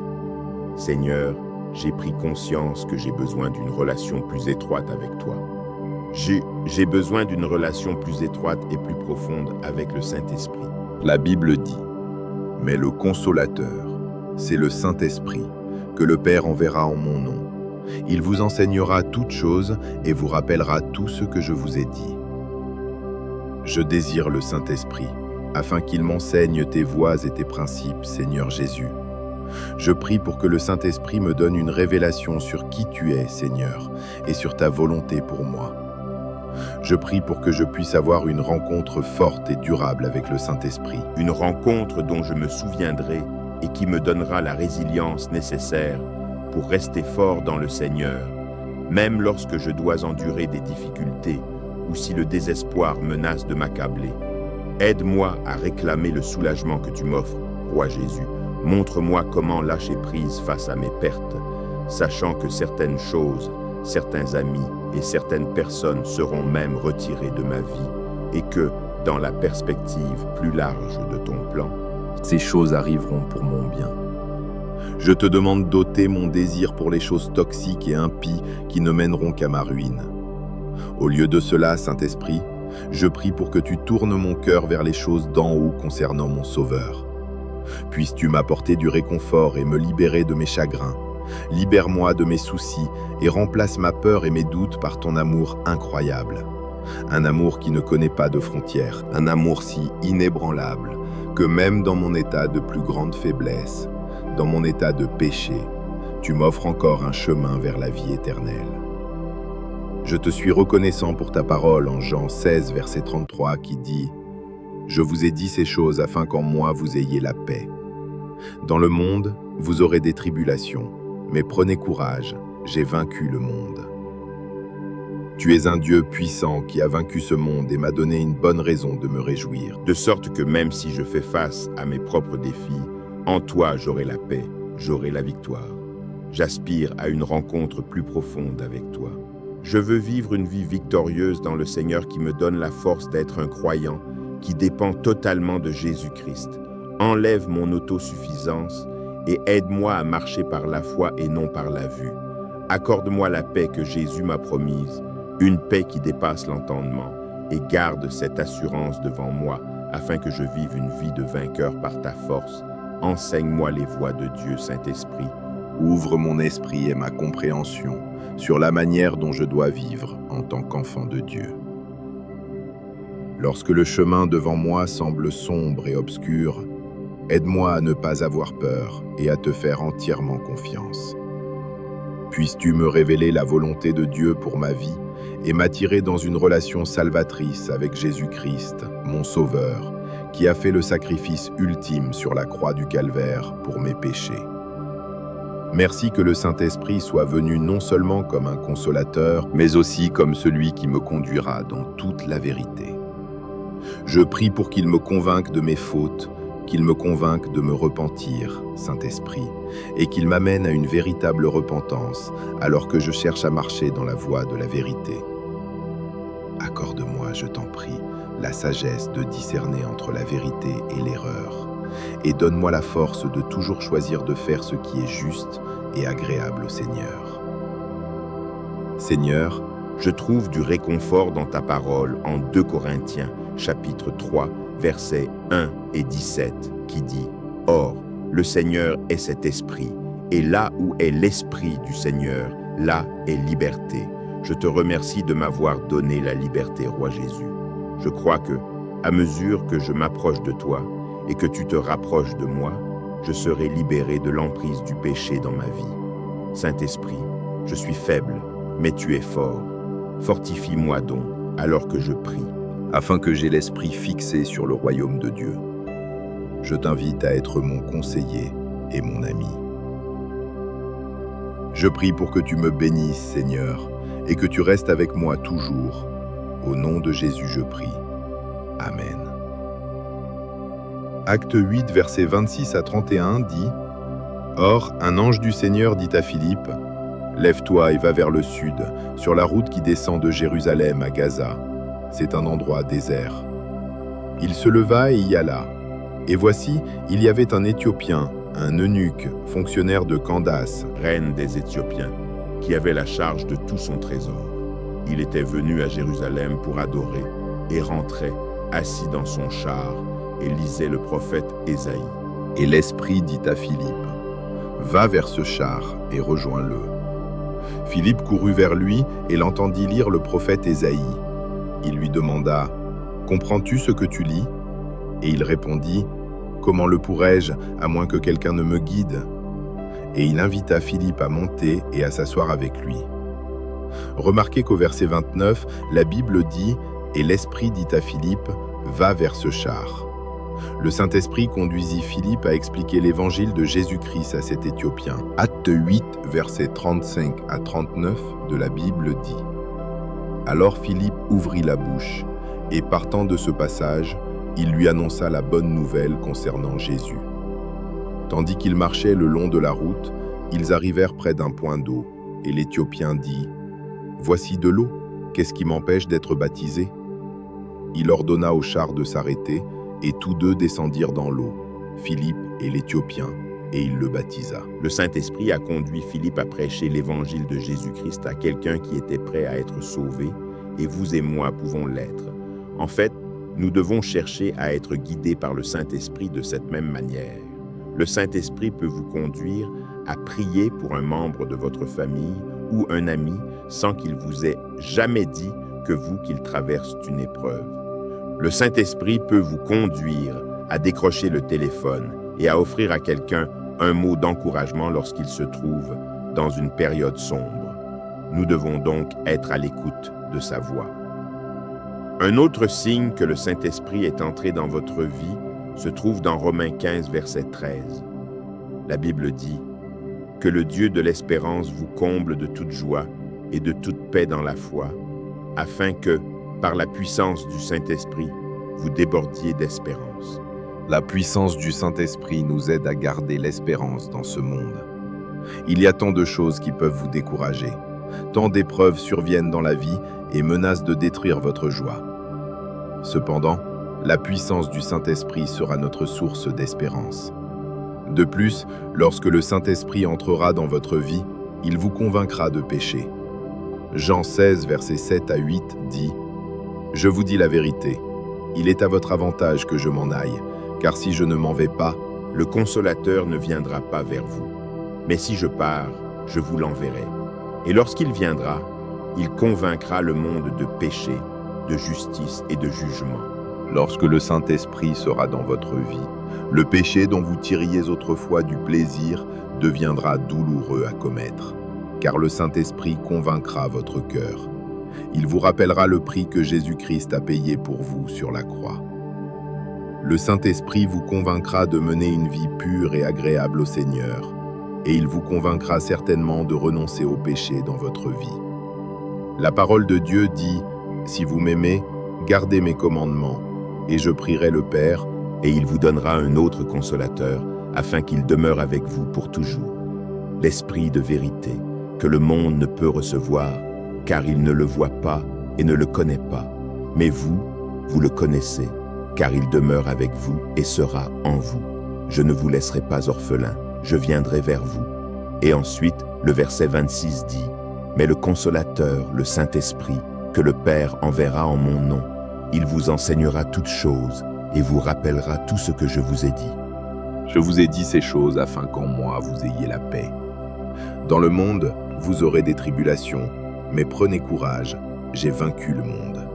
Seigneur, j'ai pris conscience que j'ai besoin d'une relation plus étroite avec toi. J'ai besoin d'une relation plus étroite et plus profonde avec le Saint-Esprit. la Bible dit, mais le Consolateur, c'est le Saint-Esprit, que le Père enverra en mon nom. Il vous enseignera toutes choses et vous rappellera tout ce que je vous ai dit. Je désire le Saint-Esprit, afin qu'il m'enseigne tes voies et tes principes, Seigneur Jésus. Je prie pour que le Saint-Esprit me donne une révélation sur qui tu es, Seigneur, et sur ta volonté pour moi. Je prie pour que je puisse avoir une rencontre forte et durable avec le Saint-Esprit. Une rencontre dont je me souviendrai et qui me donnera la résilience nécessaire pour rester fort dans le Seigneur, même lorsque je dois endurer des difficultés ou si le désespoir menace de m'accabler. Aide-moi à réclamer le soulagement que tu m'offres, Roi Jésus. Montre-moi comment lâcher prise face à mes pertes, sachant que certaines choses, certains amis et certaines personnes seront même retirés de ma vie et que, dans la perspective plus large de ton plan, ces choses arriveront pour mon bien. Je te demande d'ôter mon désir pour les choses toxiques et impies qui ne mèneront qu'à ma ruine. Au lieu de cela, Saint-Esprit, je prie pour que tu tournes mon cœur vers les choses d'en haut concernant mon Sauveur. Puisses-tu m'apporter du réconfort et me libérer de mes chagrins. Libère-moi de mes soucis et remplace ma peur et mes doutes par ton amour incroyable. Un amour qui ne connaît pas de frontières, un amour si inébranlable que même dans mon état de plus grande faiblesse, dans mon état de péché, tu m'offres encore un chemin vers la vie éternelle. Je te suis reconnaissant pour ta parole en Jean 16, verset 33 qui dit « Je vous ai dit ces choses afin qu'en moi vous ayez la paix. Dans le monde, vous aurez des tribulations, mais prenez courage, j'ai vaincu le monde. » Tu es un Dieu puissant qui a vaincu ce monde et m'a donné une bonne raison de me réjouir. De sorte que même si je fais face à mes propres défis, en toi j'aurai la paix, j'aurai la victoire. J'aspire à une rencontre plus profonde avec toi. Je veux vivre une vie victorieuse dans le Seigneur qui me donne la force d'être un croyant, qui dépend totalement de Jésus-Christ. Enlève mon autosuffisance et aide-moi à marcher par la foi et non par la vue. Accorde-moi la paix que Jésus m'a promise, une paix qui dépasse l'entendement, et garde cette assurance devant moi, afin que je vive une vie de vainqueur par ta force. Enseigne-moi les voies de Dieu, Saint-Esprit. Ouvre mon esprit et ma compréhension sur la manière dont je dois vivre en tant qu'enfant de Dieu. Lorsque le chemin devant moi semble sombre et obscur, aide-moi à ne pas avoir peur et à te faire entièrement confiance. Puisses-tu me révéler la volonté de Dieu pour ma vie et m'attirer dans une relation salvatrice avec Jésus-Christ, mon Sauveur, qui a fait le sacrifice ultime sur la croix du Calvaire pour mes péchés. Merci que le Saint-Esprit soit venu non seulement comme un consolateur, mais aussi comme celui qui me conduira dans toute la vérité. Je prie pour qu'il me convainque de mes fautes, qu'il me convainque de me repentir, Saint-Esprit, et qu'il m'amène à une véritable repentance alors que je cherche à marcher dans la voie de la vérité. Accorde-moi, je t'en prie, la sagesse de discerner entre la vérité et l'erreur, et donne-moi la force de toujours choisir de faire ce qui est juste et agréable au Seigneur. Seigneur, je trouve du réconfort dans ta parole en 2 Corinthiens, chapitre 3, versets 1 et 17, qui dit « Or, le Seigneur est cet esprit, et là où est l'esprit du Seigneur, là est liberté. Je te remercie de m'avoir donné la liberté, Roi Jésus. Je crois que, à mesure que je m'approche de toi et que tu te rapproches de moi, je serai libéré de l'emprise du péché dans ma vie. Saint-Esprit, je suis faible, mais tu es fort. Fortifie-moi donc, alors que je prie. Afin que j'aie l'esprit fixé sur le royaume de Dieu. Je t'invite à être mon conseiller et mon ami. Je prie pour que tu me bénisses, Seigneur, et que tu restes avec moi toujours. Au nom de Jésus, je prie. Amen. Acte 8, versets 26 à 31 dit « Or, un ange du Seigneur dit à Philippe, « Lève-toi et va vers le sud, sur la route qui descend de Jérusalem à Gaza. C'est un endroit désert. » Il se leva et y alla. Et voici, il y avait un Éthiopien, un eunuque, fonctionnaire de Candace, reine des Éthiopiens, qui avait la charge de tout son trésor. Il était venu à Jérusalem pour adorer et rentrait, assis dans son char, et lisait le prophète Ésaïe. Et l'Esprit dit à Philippe, « Va vers ce char et rejoins-le. » Philippe courut vers lui et l'entendit lire le prophète Ésaïe. Il lui demanda, « Comprends-tu ce que tu lis ?» Et il répondit, « Comment le pourrais-je, à moins que quelqu'un ne me guide ?» Et il invita Philippe à monter et à s'asseoir avec lui. Remarquez qu'au verset 29, la Bible dit « Et l'Esprit dit à Philippe, va vers ce char. » Le Saint-Esprit conduisit Philippe à expliquer l'évangile de Jésus-Christ à cet Éthiopien. Acte 8, versets 35 à 39 de la Bible dit « Alors Philippe ouvrit la bouche, et partant de ce passage, il lui annonça la bonne nouvelle concernant Jésus. Tandis qu'ils marchaient le long de la route, ils arrivèrent près d'un point d'eau, et l'Éthiopien dit « Voici de l'eau, qu'est-ce qui m'empêche d'être baptisé ?» Il ordonna au char de s'arrêter, et tous deux descendirent dans l'eau, Philippe et l'Éthiopien, et il le baptisa. Le Saint-Esprit a conduit Philippe à prêcher l'évangile de Jésus-Christ à quelqu'un qui était prêt à être sauvé, et vous et moi pouvons l'être. En fait, nous devons chercher à être guidés par le Saint-Esprit de cette même manière. Le Saint-Esprit peut vous conduire à prier pour un membre de votre famille ou un ami sans qu'il vous ait jamais dit que qu'il traverse une épreuve. Le Saint-Esprit peut vous conduire à décrocher le téléphone et à offrir à quelqu'un un mot d'encouragement lorsqu'il se trouve dans une période sombre. Nous devons donc être à l'écoute de sa voix. Un autre signe que le Saint-Esprit est entré dans votre vie se trouve dans Romains 15, verset 13. La Bible dit « Que le Dieu de l'espérance vous comble de toute joie et de toute paix dans la foi, afin que, par la puissance du Saint-Esprit, vous débordiez d'espérance. » La puissance du Saint-Esprit nous aide à garder l'espérance dans ce monde. Il y a tant de choses qui peuvent vous décourager. Tant d'épreuves surviennent dans la vie et menacent de détruire votre joie. Cependant, la puissance du Saint-Esprit sera notre source d'espérance. De plus, lorsque le Saint-Esprit entrera dans votre vie, il vous convaincra de péché. Jean 16, versets 7 à 8 dit « Je vous dis la vérité, il est à votre avantage que je m'en aille, car si je ne m'en vais pas, le Consolateur ne viendra pas vers vous. Mais si je pars, je vous l'enverrai. Et lorsqu'il viendra, il convaincra le monde de péché, de justice et de jugement. » Lorsque le Saint-Esprit sera dans votre vie, le péché dont vous tiriez autrefois du plaisir deviendra douloureux à commettre, car le Saint-Esprit convaincra votre cœur. Il vous rappellera le prix que Jésus-Christ a payé pour vous sur la croix. Le Saint-Esprit vous convaincra de mener une vie pure et agréable au Seigneur, et il vous convaincra certainement de renoncer au péché dans votre vie. La parole de Dieu dit « Si vous m'aimez, gardez mes commandements, et je prierai le Père, et il vous donnera un autre consolateur, afin qu'il demeure avec vous pour toujours. L'Esprit de vérité, que le monde ne peut recevoir, car il ne le voit pas et ne le connaît pas. Mais vous, vous le connaissez, car il demeure avec vous et sera en vous. Je ne vous laisserai pas orphelin, je viendrai vers vous. » Et ensuite, le verset 26 dit « Mais le Consolateur, le Saint-Esprit, que le Père enverra en mon nom, il vous enseignera toutes choses et vous rappellera tout ce que je vous ai dit. » Je vous ai dit ces choses afin qu'en moi vous ayez la paix. Dans le monde, vous aurez des tribulations, mais prenez courage, j'ai vaincu le monde.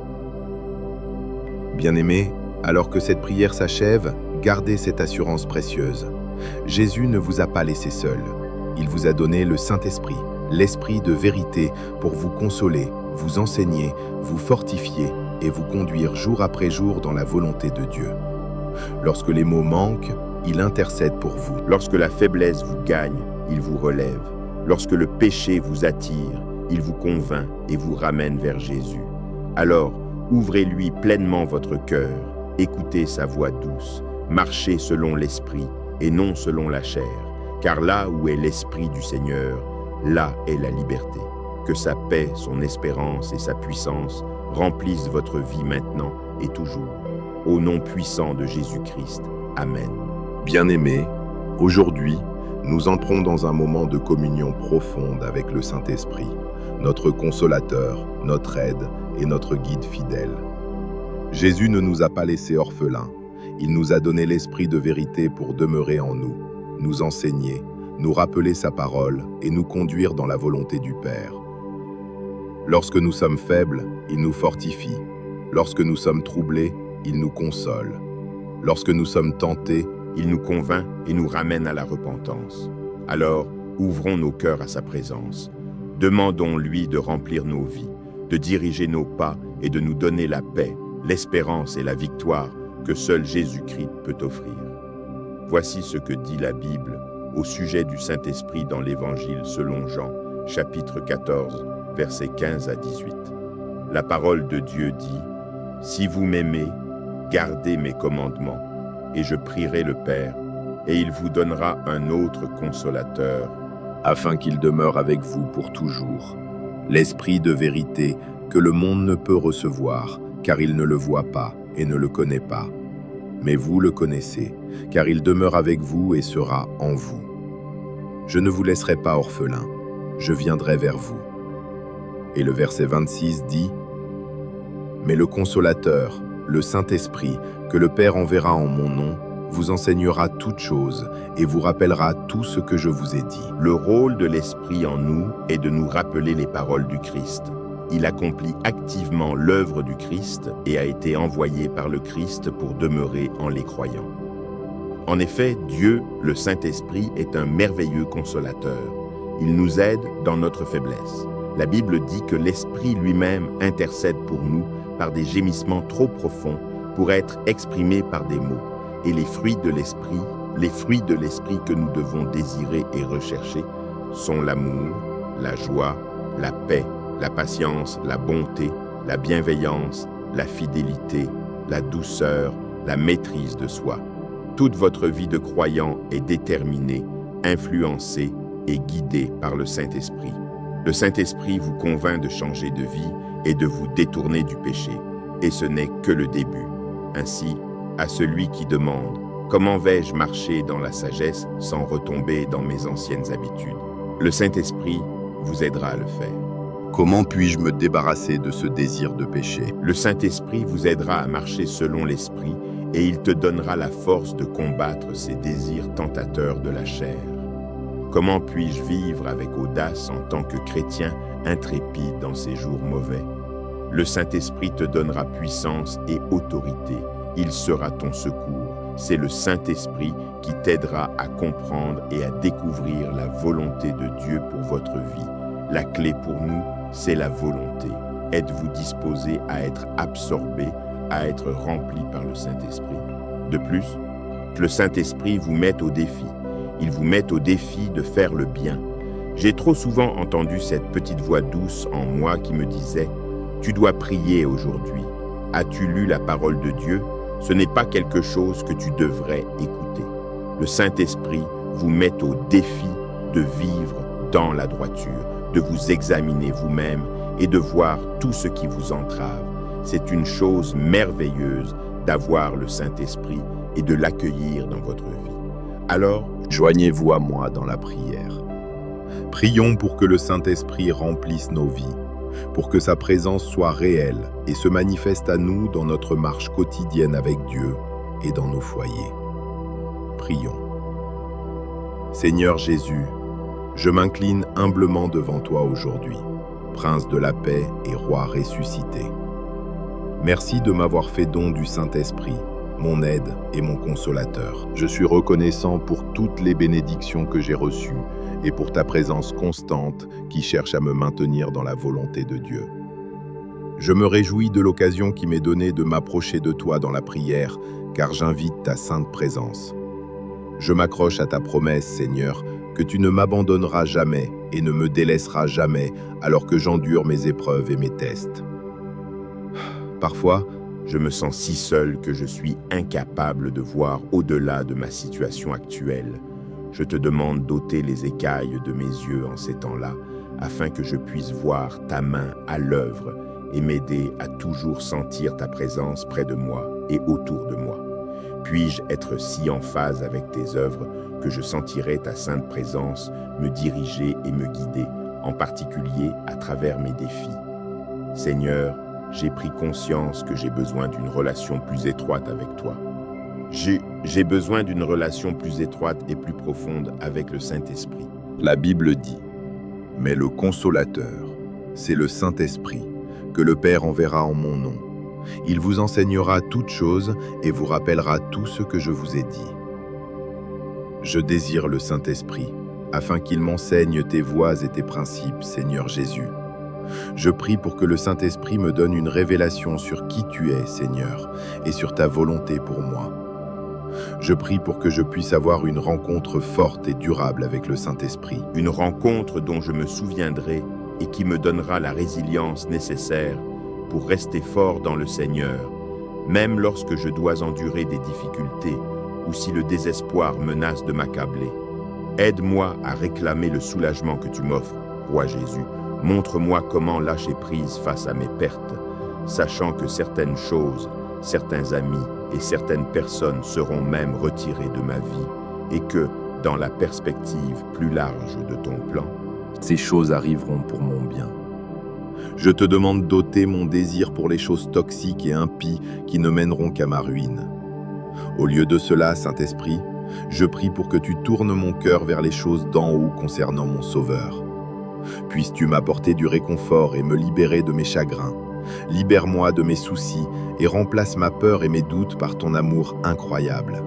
Bien-aimés, alors que cette prière s'achève, gardez cette assurance précieuse. Jésus ne vous a pas laissé seul. Il vous a donné le Saint-Esprit, l'Esprit de vérité, pour vous consoler, vous enseigner, vous fortifier et vous conduire jour après jour dans la volonté de Dieu. Lorsque les mots manquent, il intercède pour vous. Lorsque la faiblesse vous gagne, il vous relève. Lorsque le péché vous attire, il vous convainc et vous ramène vers Jésus. Alors, ouvrez-lui pleinement votre cœur, écoutez sa voix douce, marchez selon l'esprit et non selon la chair, car là où est l'esprit du Seigneur, là est la liberté. Que sa paix, son espérance et sa puissance remplissent votre vie maintenant et toujours. Au nom puissant de Jésus-Christ. Amen. Bien-aimés, aujourd'hui, nous entrons dans un moment de communion profonde avec le Saint-Esprit, notre consolateur, notre aide et notre guide fidèle. Jésus ne nous a pas laissés orphelins. Il nous a donné l'Esprit de vérité pour demeurer en nous, nous enseigner, nous rappeler sa parole et nous conduire dans la volonté du Père. Lorsque nous sommes faibles, il nous fortifie. Lorsque nous sommes troublés, il nous console. Lorsque nous sommes tentés, il nous convainc et nous ramène à la repentance. Alors, ouvrons nos cœurs à sa présence. Demandons-lui de remplir nos vies, de diriger nos pas et de nous donner la paix, l'espérance et la victoire que seul Jésus-Christ peut offrir. Voici ce que dit la Bible au sujet du Saint-Esprit dans l'Évangile selon Jean, chapitre 14, versets 15 à 18. La parole de Dieu dit « Si vous m'aimez, gardez mes commandements, et je prierai le Père, et il vous donnera un autre consolateur, afin qu'il demeure avec vous pour toujours, l'Esprit de vérité que le monde ne peut recevoir, car il ne le voit pas et ne le connaît pas. Mais vous le connaissez, car il demeure avec vous et sera en vous. Je ne vous laisserai pas orphelins, je viendrai vers vous. » Et le verset 26 dit « Mais le consolateur, le Saint-Esprit, que le Père enverra en mon nom, vous enseignera toutes choses et vous rappellera tout ce que je vous ai dit. » Le rôle de l'Esprit en nous est de nous rappeler les paroles du Christ. Il accomplit activement l'œuvre du Christ et a été envoyé par le Christ pour demeurer en les croyants. En effet, Dieu, le Saint-Esprit, est un merveilleux consolateur. Il nous aide dans notre faiblesse. La Bible dit que l'Esprit lui-même intercède pour nous par des gémissements trop profonds pour être exprimés par des mots. Et les fruits de l'Esprit que nous devons désirer et rechercher sont l'amour, la joie, la paix, la patience, la bonté, la bienveillance, la fidélité, la douceur, la maîtrise de soi. Toute votre vie de croyant est déterminée, influencée et guidée par le Saint-Esprit. Le Saint-Esprit vous convainc de changer de vie et de vous détourner du péché. Et ce n'est que le début. Ainsi, à celui qui demande « Comment vais-je marcher dans la sagesse sans retomber dans mes anciennes habitudes ?» Le Saint-Esprit vous aidera à le faire. Comment puis-je me débarrasser de ce désir de péché? Le Saint-Esprit vous aidera à marcher selon l'Esprit et il te donnera la force de combattre ces désirs tentateurs de la chair. Comment puis-je vivre avec audace en tant que chrétien intrépide dans ces jours mauvais? Le Saint-Esprit te donnera puissance et autorité. Il sera ton secours. C'est le Saint-Esprit qui t'aidera à comprendre et à découvrir la volonté de Dieu pour votre vie. La clé pour nous, c'est la volonté. Êtes-vous disposé à être absorbé, à être rempli par le Saint-Esprit? De plus, que le Saint-Esprit vous mette au défi. Il vous met au défi de faire le bien. J'ai trop souvent entendu cette petite voix douce en moi qui me disait « Tu dois prier aujourd'hui. As-tu lu la parole de Dieu? Ce n'est pas quelque chose que tu devrais écouter. » Le Saint-Esprit vous met au défi de vivre dans la droiture, de vous examiner vous-même et de voir tout ce qui vous entrave. C'est une chose merveilleuse d'avoir le Saint-Esprit et de l'accueillir dans votre vie. Alors, joignez-vous à moi dans la prière. Prions pour que le Saint-Esprit remplisse nos vies, pour que sa présence soit réelle et se manifeste à nous dans notre marche quotidienne avec Dieu et dans nos foyers. Prions. Seigneur Jésus, je m'incline humblement devant toi aujourd'hui, Prince de la paix et Roi ressuscité. Merci de m'avoir fait don du Saint-Esprit, mon aide et mon consolateur. Je suis reconnaissant pour toutes les bénédictions que j'ai reçues et pour ta présence constante qui cherche à me maintenir dans la volonté de Dieu. Je me réjouis de l'occasion qui m'est donnée de m'approcher de toi dans la prière, car j'invite ta sainte présence. Je m'accroche à ta promesse, Seigneur, que tu ne m'abandonneras jamais et ne me délaissera jamais alors que j'endure mes épreuves et mes tests. Parfois, Je me sens si seul que je suis incapable de voir au-delà de ma situation actuelle. Je te demande d'ôter les écailles de mes yeux en ces temps-là, afin que je puisse voir ta main à l'œuvre et m'aider à toujours sentir ta présence près de moi et autour de moi. Puis-je être si en phase avec tes œuvres que je sentirai ta sainte présence me diriger et me guider, en particulier à travers mes défis. Seigneur, j'ai pris conscience que j'ai besoin d'une relation plus étroite avec toi. J'ai besoin d'une relation plus étroite et plus profonde avec le Saint-Esprit. la Bible dit, « Mais le Consolateur, c'est le Saint-Esprit, que le Père enverra en mon nom. Il vous enseignera toutes choses et vous rappellera tout ce que je vous ai dit. » Je désire le Saint-Esprit, afin qu'il m'enseigne tes voies et tes principes, Seigneur Jésus. Je prie pour que le Saint-Esprit me donne une révélation sur qui tu es, Seigneur, et sur ta volonté pour moi. Je prie pour que je puisse avoir une rencontre forte et durable avec le Saint-Esprit. Une rencontre dont je me souviendrai et qui me donnera la résilience nécessaire pour rester fort dans le Seigneur, même lorsque je dois endurer des difficultés ou si le désespoir menace de m'accabler. Aide-moi à réclamer le soulagement que tu m'offres, Roi Jésus. Montre-moi comment lâcher prise face à mes pertes, sachant que certaines choses, certains amis et certaines personnes seront même retirés de ma vie et que, dans la perspective plus large de ton plan, ces choses arriveront pour mon bien. Je te demande d'ôter mon désir pour les choses toxiques et impies qui ne mèneront qu'à ma ruine. Au lieu de cela, Saint-Esprit, je prie pour que tu tournes mon cœur vers les choses d'en haut concernant mon Sauveur. Puisses-tu m'apporter du réconfort et me libérer de mes chagrins. Libère-moi de mes soucis et remplace ma peur et mes doutes par ton amour incroyable.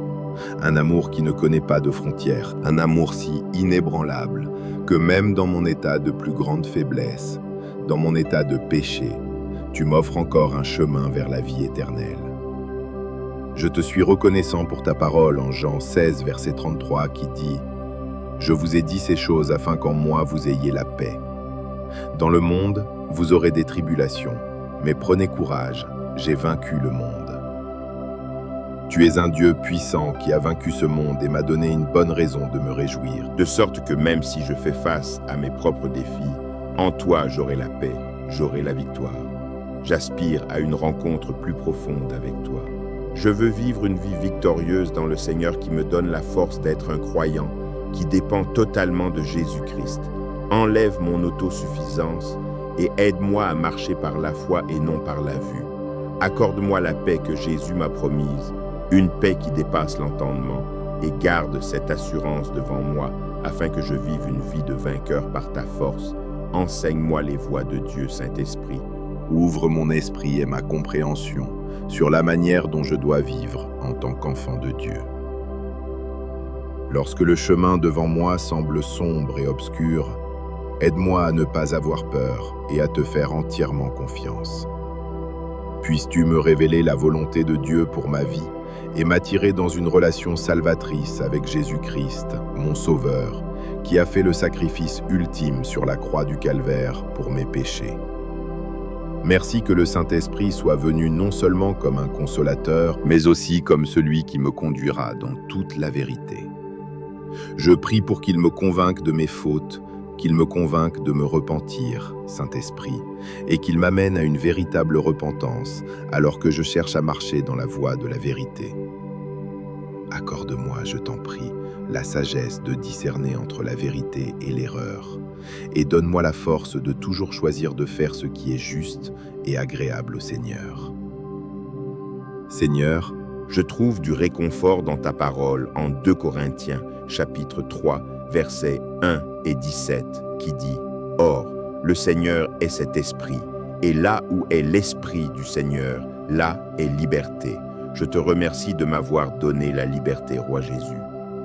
Un amour qui ne connaît pas de frontières, un amour si inébranlable que même dans mon état de plus grande faiblesse, dans mon état de péché, tu m'offres encore un chemin vers la vie éternelle. Je te suis reconnaissant pour ta parole en Jean 16, verset 33 qui dit « Je vous ai dit ces choses afin qu'en moi vous ayez la paix. Dans le monde, vous aurez des tribulations, mais prenez courage, j'ai vaincu le monde. » Tu es un Dieu puissant qui a vaincu ce monde et m'a donné une bonne raison de me réjouir. de sorte que même si je fais face à mes propres défis, en toi j'aurai la paix, j'aurai la victoire. J'aspire à une rencontre plus profonde avec toi. Je veux vivre une vie victorieuse dans le Seigneur qui me donne la force d'être un croyant, qui dépend totalement de Jésus-Christ. Enlève mon autosuffisance et aide-moi à marcher par la foi et non par la vue. Accorde-moi la paix que Jésus m'a promise, une paix qui dépasse l'entendement, et garde cette assurance devant moi afin que je vive une vie de vainqueur par ta force. Enseigne-moi les voies de Dieu, Saint-Esprit. Ouvre mon esprit et ma compréhension sur la manière dont je dois vivre en tant qu'enfant de Dieu. Lorsque le chemin devant moi semble sombre et obscur, aide-moi à ne pas avoir peur et à te faire entièrement confiance. Puisses-tu me révéler la volonté de Dieu pour ma vie et m'attirer dans une relation salvatrice avec Jésus-Christ, mon Sauveur, qui a fait le sacrifice ultime sur la croix du Calvaire pour mes péchés. Merci que le Saint-Esprit soit venu non seulement comme un consolateur, mais aussi comme celui qui me conduira dans toute la vérité. Je prie pour qu'il me convainque de mes fautes, qu'il me convainque de me repentir, Saint-Esprit, et qu'il m'amène à une véritable repentance alors que je cherche à marcher dans la voie de la vérité. Accorde-moi, je t'en prie, la sagesse de discerner entre la vérité et l'erreur, et donne-moi la force de toujours choisir de faire ce qui est juste et agréable au Seigneur. Seigneur, Je trouve du réconfort dans ta parole en 2 Corinthiens, chapitre 3, versets 1 et 17, qui dit « Or, le Seigneur est cet esprit, et là où est l'esprit du Seigneur, là est liberté. Je te remercie de m'avoir donné la liberté, Roi Jésus.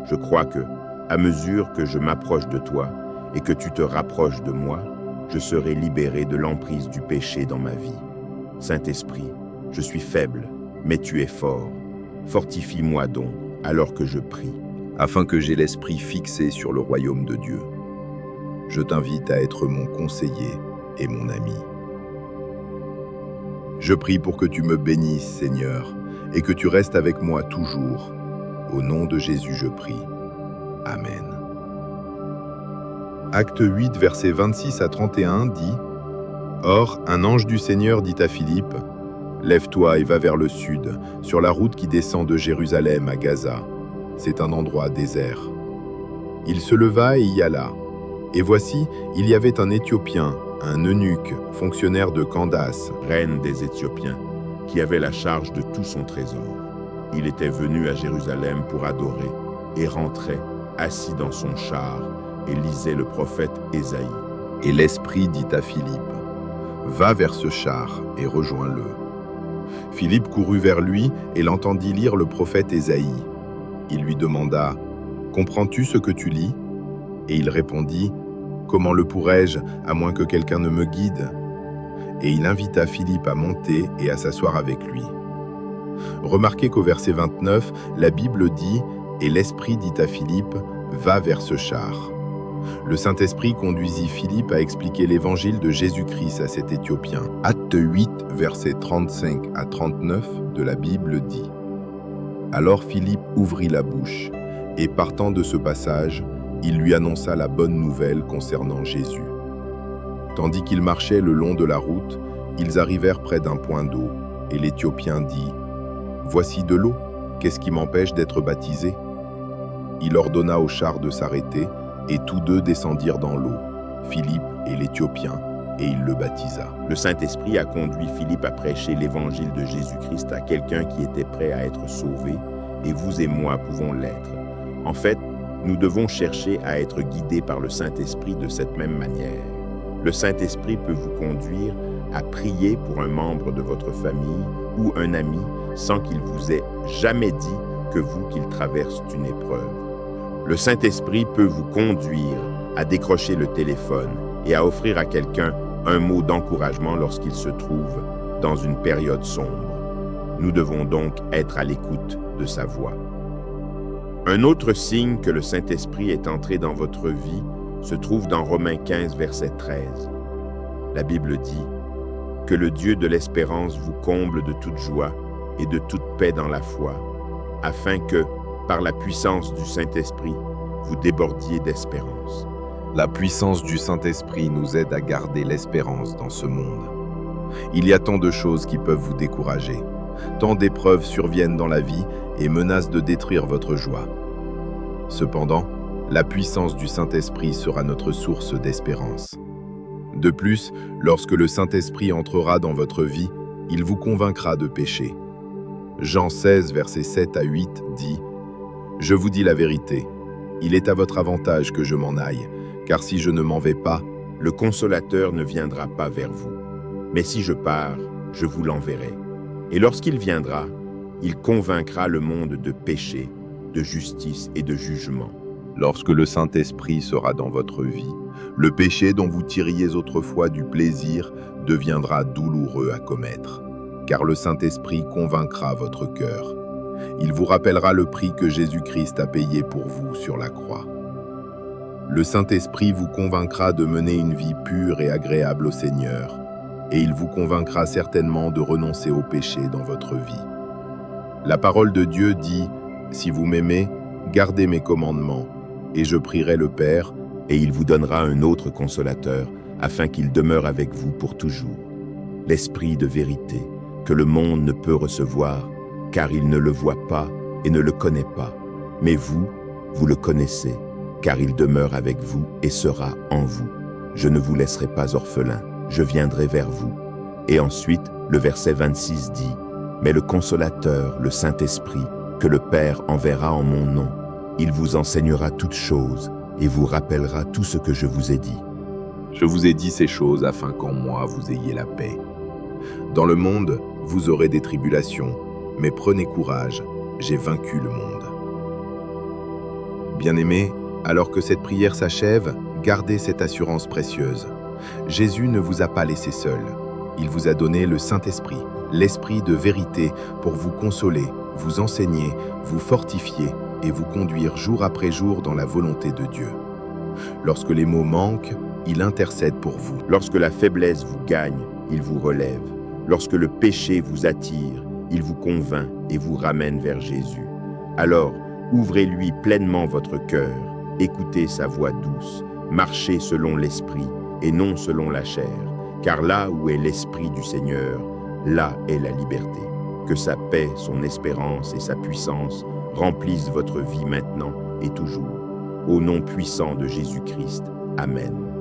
Je crois que, à mesure que je m'approche de toi et que tu te rapproches de moi, je serai libéré de l'emprise du péché dans ma vie. Saint-Esprit, je suis faible, mais tu es fort. Fortifie-moi donc, alors que je prie. afin que j'aie l'esprit fixé sur le royaume de Dieu. Je t'invite à être mon conseiller et mon ami. Je prie pour que tu me bénisses, Seigneur, et que tu restes avec moi toujours. Au nom de Jésus, je prie. Amen. Acte 8, versets 26 à 31 dit « Or, un ange du Seigneur dit à Philippe, « Lève-toi et va vers le sud, sur la route qui descend de Jérusalem à Gaza. C'est un endroit désert. » Il se leva et y alla. Et voici, il y avait un Éthiopien, un eunuque, fonctionnaire de Candace, reine des Éthiopiens, qui avait la charge de tout son trésor. Il était venu à Jérusalem pour adorer et rentrait, assis dans son char, et lisait le prophète Ésaïe. Et l'Esprit dit à Philippe, « Va vers ce char et rejoins-le. » Philippe courut vers lui et l'entendit lire le prophète Ésaïe. Il lui demanda, « Comprends-tu ce que tu lis ?» Et il répondit, « Comment le pourrais-je, à moins que quelqu'un ne me guide ?» Et il invita Philippe à monter et à s'asseoir avec lui. Remarquez qu'au verset 29, la Bible dit « Et l'Esprit dit à Philippe, va vers ce char ». Le Saint-Esprit conduisit Philippe à expliquer l'évangile de Jésus-Christ à cet Éthiopien. Acte 8, versets 35 à 39 de la Bible dit « Alors Philippe ouvrit la bouche, et partant de ce passage, il lui annonça la bonne nouvelle concernant Jésus. Tandis qu'ils marchaient le long de la route, ils arrivèrent près d'un point d'eau, et l'Éthiopien dit « Voici de l'eau, qu'est-ce qui m'empêche d'être baptisé ?» Il ordonna au char de s'arrêter, et tous deux descendirent dans l'eau, Philippe et l'Éthiopien, et il le baptisa. Le Saint-Esprit a conduit Philippe à prêcher l'évangile de Jésus-Christ à quelqu'un qui était prêt à être sauvé, et vous et moi pouvons l'être. En fait, nous devons chercher à être guidés par le Saint-Esprit de cette même manière. Le Saint-Esprit peut vous conduire à prier pour un membre de votre famille ou un ami sans qu'il vous ait jamais dit que vous qu'il traverse une épreuve. Le Saint-Esprit peut vous conduire à décrocher le téléphone et à offrir à quelqu'un un mot d'encouragement lorsqu'il se trouve dans une période sombre. Nous devons donc être à l'écoute de sa voix. Un autre signe que le Saint-Esprit est entré dans votre vie se trouve dans Romains 15, verset 13. La Bible dit « Que le Dieu de l'espérance vous comble de toute joie et de toute paix dans la foi, afin que, par la puissance du Saint-Esprit, vous débordiez d'espérance. » La puissance du Saint-Esprit nous aide à garder l'espérance dans ce monde. Il y a tant de choses qui peuvent vous décourager. Tant d'épreuves surviennent dans la vie et menacent de détruire votre joie. Cependant, la puissance du Saint-Esprit sera notre source d'espérance. De plus, lorsque le Saint-Esprit entrera dans votre vie, il vous convaincra de pécher. Jean 16, versets 7 à 8 dit « Je vous dis la vérité, il est à votre avantage que je m'en aille, car si je ne m'en vais pas, le Consolateur ne viendra pas vers vous. Mais si je pars, je vous l'enverrai. Et lorsqu'il viendra, il convaincra le monde de péché, de justice et de jugement. » Lorsque le Saint-Esprit sera dans votre vie, le péché dont vous tiriez autrefois du plaisir deviendra douloureux à commettre, car le Saint-Esprit convaincra votre cœur. Il vous rappellera le prix que Jésus-Christ a payé pour vous sur la croix. Le Saint-Esprit vous convaincra de mener une vie pure et agréable au Seigneur, et il vous convaincra certainement de renoncer au péché dans votre vie. La parole de Dieu dit « Si vous m'aimez, gardez mes commandements, et je prierai le Père, et il vous donnera un autre consolateur, afin qu'il demeure avec vous pour toujours. L'Esprit de vérité, que le monde ne peut recevoir, car il ne le voit pas et ne le connaît pas. Mais vous, vous le connaissez, car il demeure avec vous et sera en vous. Je ne vous laisserai pas orphelin, je viendrai vers vous. » Et ensuite, le verset 26 dit « Mais le Consolateur, le Saint-Esprit, que le Père enverra en mon nom, il vous enseignera toutes choses et vous rappellera tout ce que je vous ai dit. » Je vous ai dit ces choses afin qu'en moi vous ayez la paix. Dans le monde, vous aurez des tribulations, mais prenez courage, j'ai vaincu le monde. Bien-aimés, alors que cette prière s'achève, gardez cette assurance précieuse. Jésus ne vous a pas laissé seul. Il vous a donné le Saint-Esprit, l'Esprit de vérité, pour vous consoler, vous enseigner, vous fortifier et vous conduire jour après jour dans la volonté de Dieu. Lorsque les mots manquent, il intercède pour vous. Lorsque la faiblesse vous gagne, il vous relève. Lorsque le péché vous attire, il vous convainc et vous ramène vers Jésus. Alors, ouvrez-lui pleinement votre cœur, écoutez sa voix douce, marchez selon l'esprit et non selon la chair, car là où est l'esprit du Seigneur, là est la liberté. Que sa paix, son espérance et sa puissance remplissent votre vie maintenant et toujours. Au nom puissant de Jésus-Christ. Amen.